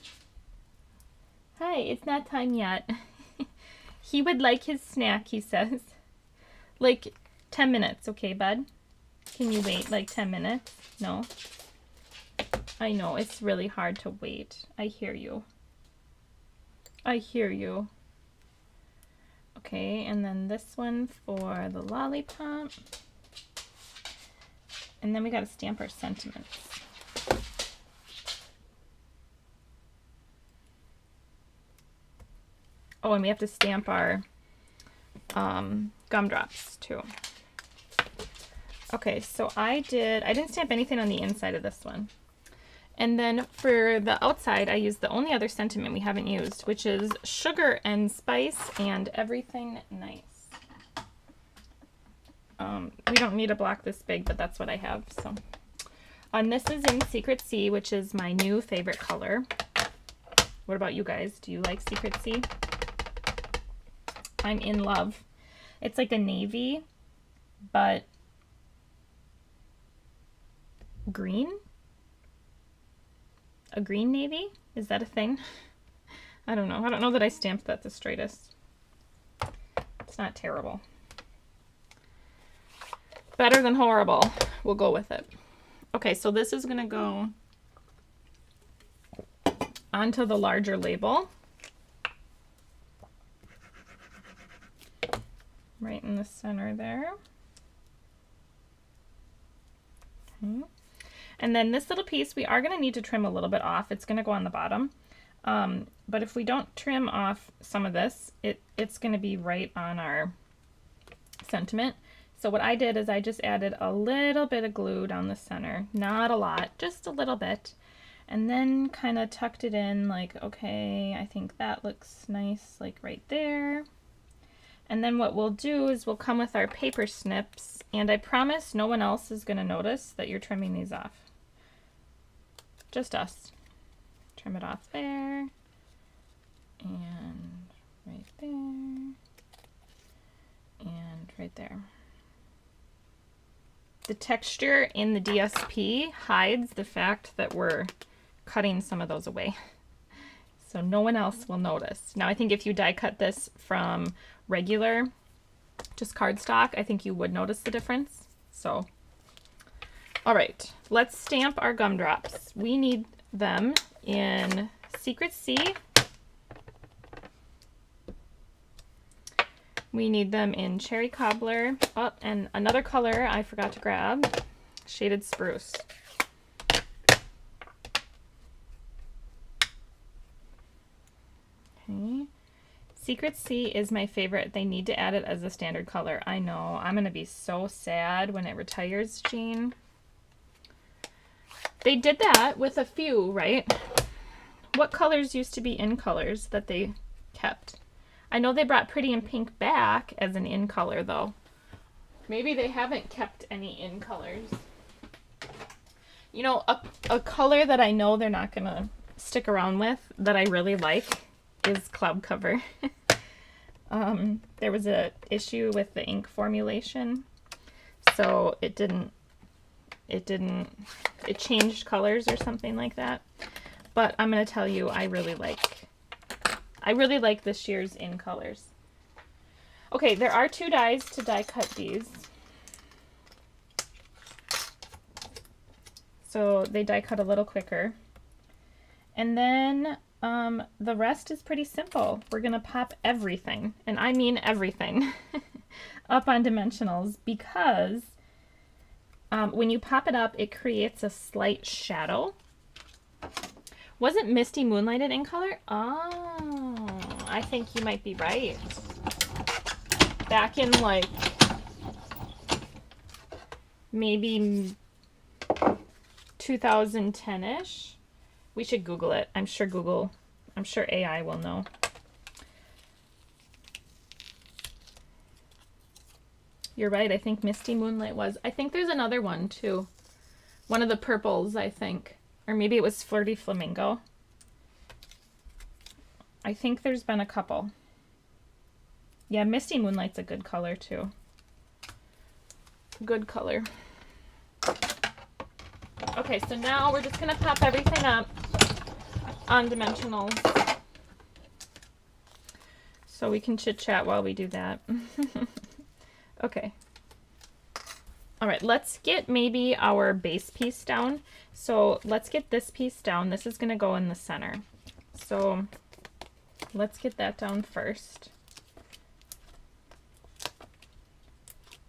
Hi, it's not time yet. He would like his snack, he says. Like 10 minutes, okay, bud? Can you wait like 10 minutes? No? I know, it's really hard to wait. I hear you. I hear you. Okay, and then this one for the lollipop. And then we gotta stamp our sentiments. Oh, and we have to stamp our gumdrops too. Okay, so I didn't stamp anything on the inside of this one. And then for the outside, I used the only other sentiment we haven't used, which is Sugar and Spice and Everything Nice. We don't need a block this big, but that's what I have. So, this is in Secret Sea, which is my new favorite color. What about you guys? Do you like Secret Sea? I'm in love. It's like a navy, but green? A green navy? Is that a thing? I don't know. I don't know that I stamped that the straightest. It's not terrible. Better than horrible. We'll go with it. Okay, so this is going to go onto the larger label. Right in the center there. Okay. And then this little piece, we are going to need to trim a little bit off. It's going to go on the bottom. But if we don't trim off some of this, it's going to be right on our sentiment. So what I did is I just added a little bit of glue down the center. Not a lot, just a little bit. And then kind of tucked it in like, okay, I think that looks nice, like right there. And then what we'll do is we'll come with our paper snips, and I promise no one else is going to notice that you're trimming these off. Just us. Trim it off there, and right there, and right there. The texture in the DSP hides the fact that we're cutting some of those away. So no one else will notice. Now I think if you die cut this from regular, just cardstock, I think you would notice the difference. So, all right, let's stamp our gumdrops. We need them in Secret Sea We need them in Cherry Cobbler. Oh, and another color I forgot to grab, Shaded Spruce. Okay. Secret Sea is my favorite. They need to add it as a standard color. I know. I'm going to be so sad when it retires, Jean. They did that with a few, right? What colors used to be in colors that they kept? I know they brought Pretty in Pink back as an in color, though. Maybe they haven't kept any in colors. You know, a color that I know they're not going to stick around with that I really like is Cloud Cover. There was a issue with the ink formulation, so it changed colors or something like that. But I'm going to tell you, I really like this year's in colors. Okay, there are 2 dies to die cut these. So they die cut a little quicker. And then the rest is pretty simple. We're going to pop everything, and I mean everything, up on dimensionals because when you pop it up, it creates a slight shadow. Wasn't Misty Moonlighted in color? Oh, I think you might be right. Back in like maybe 2010-ish. We should Google it. I'm sure AI will know. You're right. I think Misty Moonlight was. I think there's another one too. One of the purples, I think. Or maybe it was Flirty Flamingo. I think there's been a couple. Yeah, Misty Moonlight's a good color too. Good color. Okay, so now we're just going to pop everything up on dimensionals. So we can chit chat while we do that. Okay. All right, let's get maybe our base piece down. So let's get this piece down. This is going to go in the center. So let's get that down first.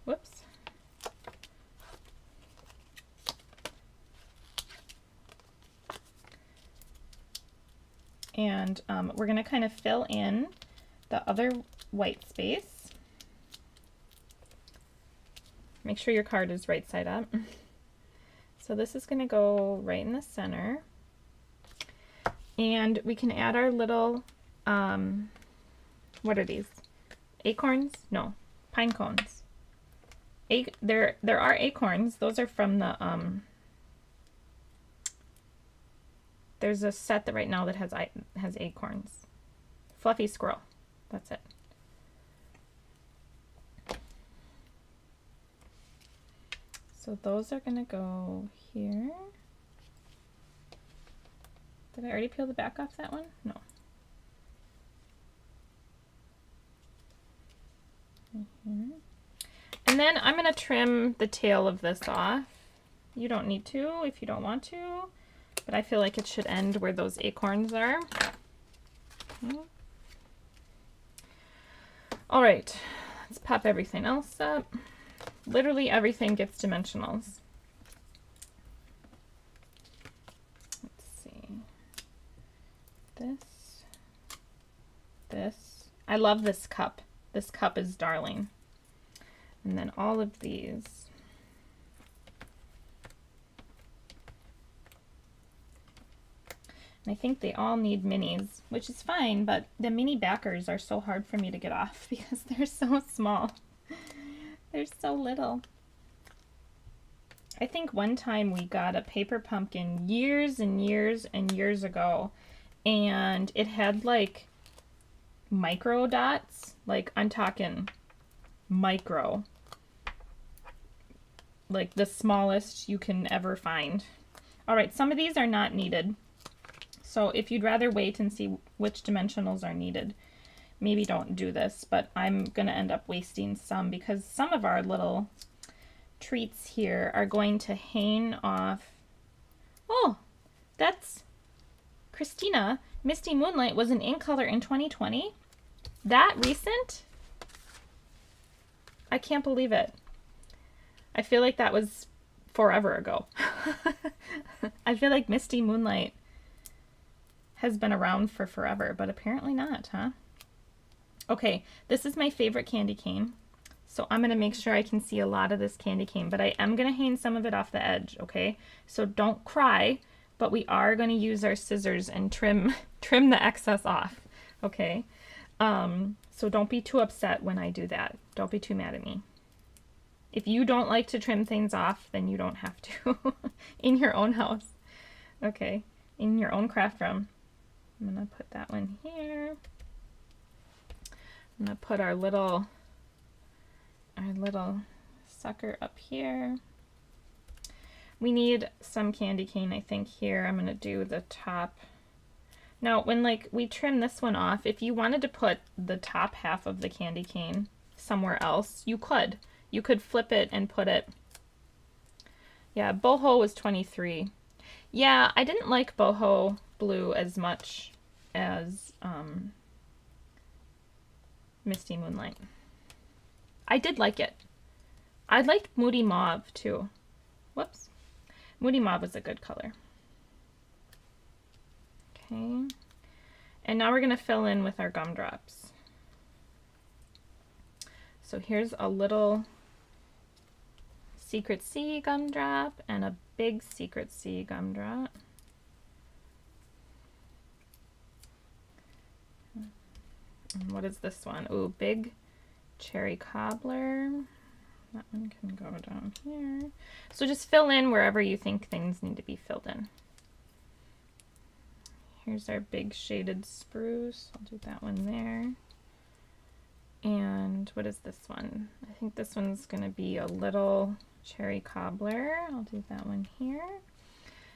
Whoops. And we're going to kind of fill in the other white space. Make sure your card is right side up. So this is going to go right in the center. And we can add our little, what are these? Acorns? No, pine cones. There are acorns. Those are from the, there's a set that right now that has acorns. Fluffy Squirrel. That's it. So those are going to go here. Did I already peel the back off that one? No. And then I'm going to trim the tail of this off. You don't need to if you don't want to, but I feel like it should end where those acorns are. Okay. All right, let's pop everything else up. Literally everything gets dimensionals. Let's see. This. I love this cup. This cup is darling. And then all of these. And I think they all need minis, which is fine, but the mini backers are so hard for me to get off because they're so small. They're so little. I think one time we got a paper pumpkin years and years and years ago, and it had like micro dots. Like, I'm talking micro. Like the smallest you can ever find. All right, some of these are not needed. So if you'd rather wait and see which dimensionals are needed, maybe don't do this, but I'm going to end up wasting some because some of our little treats here are going to hang off. Oh, that's Christina. Misty Moonlight was an in color in 2020. That recent? I can't believe it. I feel like that was forever ago. I feel like Misty Moonlight has been around for forever, but apparently not, huh? Okay, this is my favorite candy cane. So I'm going to make sure I can see a lot of this candy cane, but I am going to hang some of it off the edge, okay? So don't cry, but we are going to use our scissors and trim the excess off, okay? So don't be too upset when I do that. Don't be too mad at me. If you don't like to trim things off, then you don't have to in your own house, okay? In your own craft room. I'm going to put that one here. I'm going to put our little sucker up here. We need some candy cane, I think, here. I'm going to do the top. Now, when we trim this one off, if you wanted to put the top half of the candy cane somewhere else, you could. You could flip it and put it. Yeah, boho was 23. Yeah, I didn't like boho blue as much as Misty Moonlight. I did like it. I liked Moody Mauve too. Whoops. Moody Mauve was a good color. Okay. And now we're going to fill in with our gumdrops. So here's a little Secret C gumdrop and a big Secret C gumdrop. And what is this one? Ooh, big cherry cobbler. That one can go down here. So just fill in wherever you think things need to be filled in. Here's our big shaded spruce. I'll do that one there. And what is this one? I think this one's going to be a little cherry cobbler. I'll do that one here.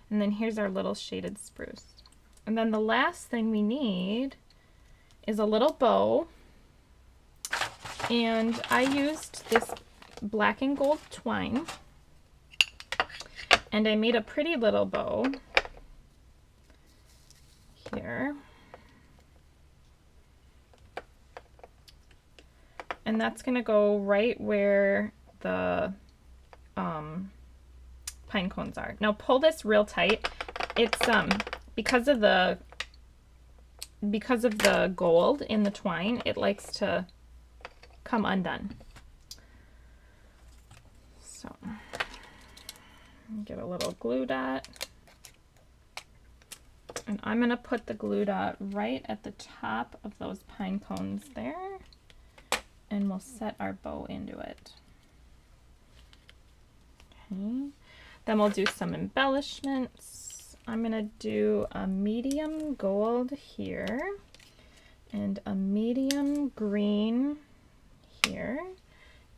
And then here's our little shaded spruce. And then the last thing we need is a little bow. And I used this black and gold twine. And I made a pretty little bow here. And that's going to go right where the pine cones are. Now pull this real tight. It's because of the gold in the twine, it likes to come undone. So get a little glue dot. And I'm going to put the glue dot right at the top of those pine cones there. And we'll set our bow into it. Okay. Then we'll do some embellishments. I'm going to do a medium gold here and a medium green here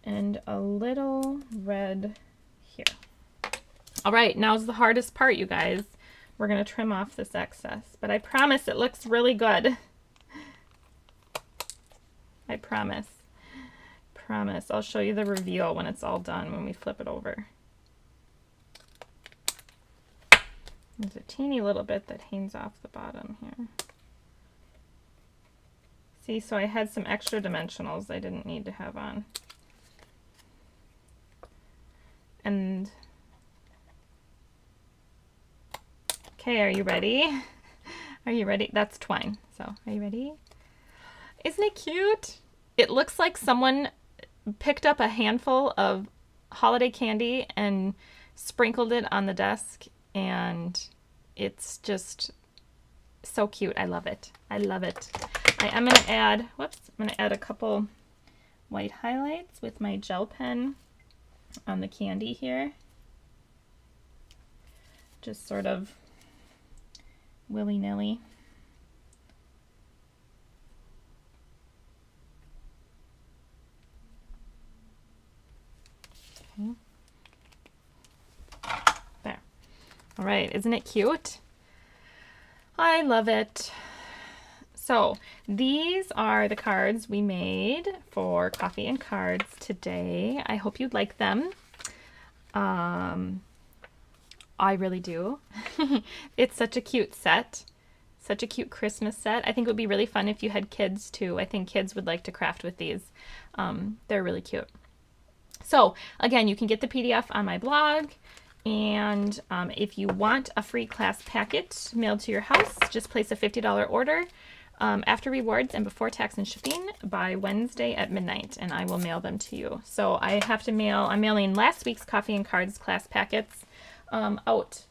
and a little red here. All right, now's the hardest part, you guys. We're going to trim off this excess, but I promise it looks really good. I promise. I'll show you the reveal when it's all done, when we flip it over. There's a teeny little bit that hangs off the bottom here. See, so I had some extra dimensionals I didn't need to have on. And okay, are you ready? Are you ready? That's twine. So, are you ready? Isn't it cute? It looks like someone picked up a handful of holiday candy and sprinkled it on the desk, and it's just so cute. I love it. I love it. I am going to add, whoops, I'm going to add a couple white highlights with my gel pen on the candy here. Just sort of willy-nilly. Okay. There. All right, isn't it cute? I love it. So these are the cards we made for Coffee and Cards today. I hope you like them. I really do. It's such a cute set. Such a cute Christmas set. I think it would be really fun if you had kids too. I think kids would like to craft with these. They're really cute. So again, you can get the PDF on my blog. And if you want a free class packet mailed to your house, just place a $50 order after rewards and before tax and shipping by Wednesday at midnight, and I will mail them to you. So I have to mail, I'm mailing last week's Coffee and Cards class packets out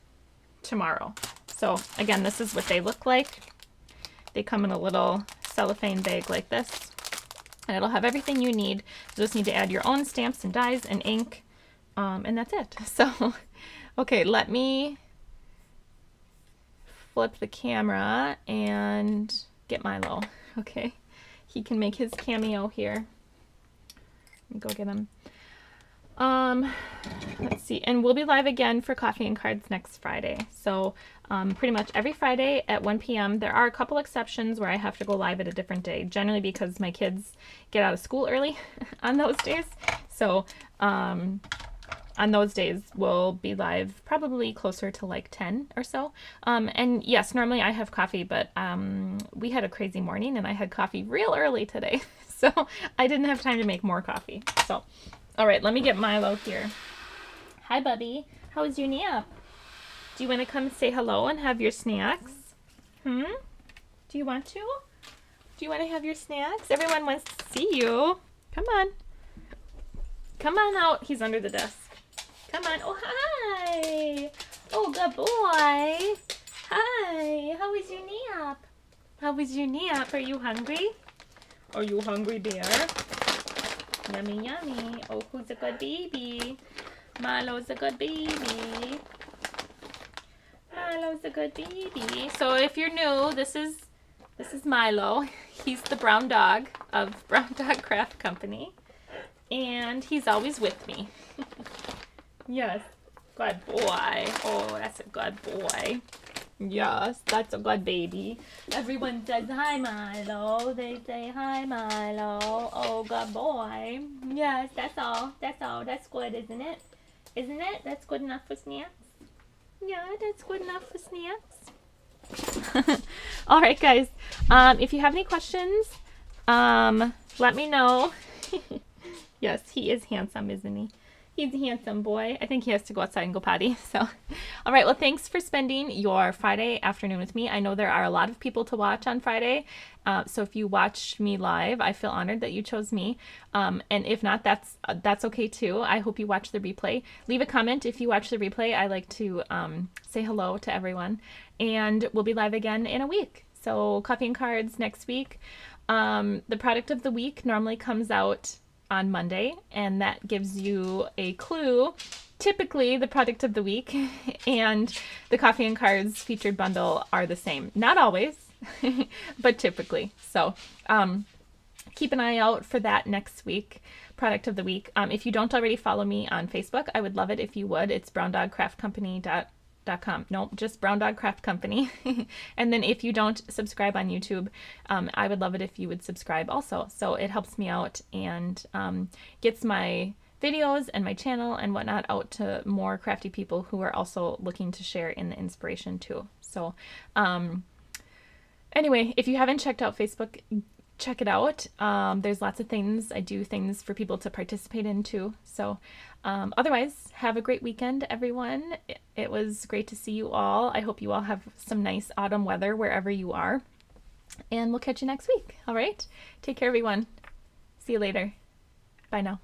tomorrow. So again, this is what they look like. They come in a little cellophane bag like this, and it'll have everything you need. You just need to add your own stamps and dies and ink, and that's it. So, okay, let me flip the camera and get Milo. Okay, he can make his cameo here. Let me go get him. Let's see, and we'll be live again for Coffee and Cards next Friday. So pretty much every Friday at 1 p.m. There are a couple exceptions where I have to go live at a different day, generally because my kids get out of school early on those days. So on those days we'll be live probably closer to like 10 or so. And yes, normally I have coffee, but we had a crazy morning and I had coffee real early today. So I didn't have time to make more coffee. So, all right, let me get Milo here. Hi, Bubby. How was your nap? Do you want to come say hello and have your snacks? Do you want to? Do you want to have your snacks? Everyone wants to see you. Come on. Come on out. He's under the desk. Come on. Oh, hi. Oh, good boy. Hi. How was your nap? How was your nap? Are you hungry? Are you hungry, bear? Yummy, yummy. Oh, who's a good baby? Milo's a good baby. Milo's a good baby. So if you're new, this is Milo. He's the brown dog of Brown Dog Craft Company. And he's always with me. Yes, good boy. Oh, that's a good boy. Yes, that's a good baby. Everyone says hi, Milo. They say hi, Milo. Oh, good boy. Yes, that's all. That's all. That's good, isn't it? Isn't it? That's good enough for snacks. Yeah, that's good enough for snacks. All right, guys. If you have any questions, let me know. Yes, he is handsome, isn't he? He's a handsome boy. I think he has to go outside and go potty. So, all right. Well, thanks for spending your Friday afternoon with me. I know there are a lot of people to watch on Friday. So if you watch me live, I feel honored that you chose me. And if not, that's okay too. I hope you watch the replay. Leave a comment if you watch the replay. I like to say hello to everyone. And we'll be live again in a week. So Coffee and Cards next week. The product of the week normally comes out on Monday, and that gives you a clue. Typically, the product of the week and the Coffee and Cards featured bundle are the same. Not always, but typically. So keep an eye out for that next week, product of the week. If you don't already follow me on Facebook, I would love it if you would. It's browndogcraftcompany.com. No, just Brown Dog Craft Company. And then if you don't subscribe on YouTube, I would love it if you would subscribe also. So it helps me out and gets my videos and my channel and whatnot out to more crafty people who are also looking to share in the inspiration too. So anyway, if you haven't checked out Facebook, check it out. There's lots of things. I do things for people to participate in too. So otherwise, have a great weekend, everyone. It was great to see you all. I hope you all have some nice autumn weather wherever you are. And we'll catch you next week. All right? Take care, everyone. See you later. Bye now.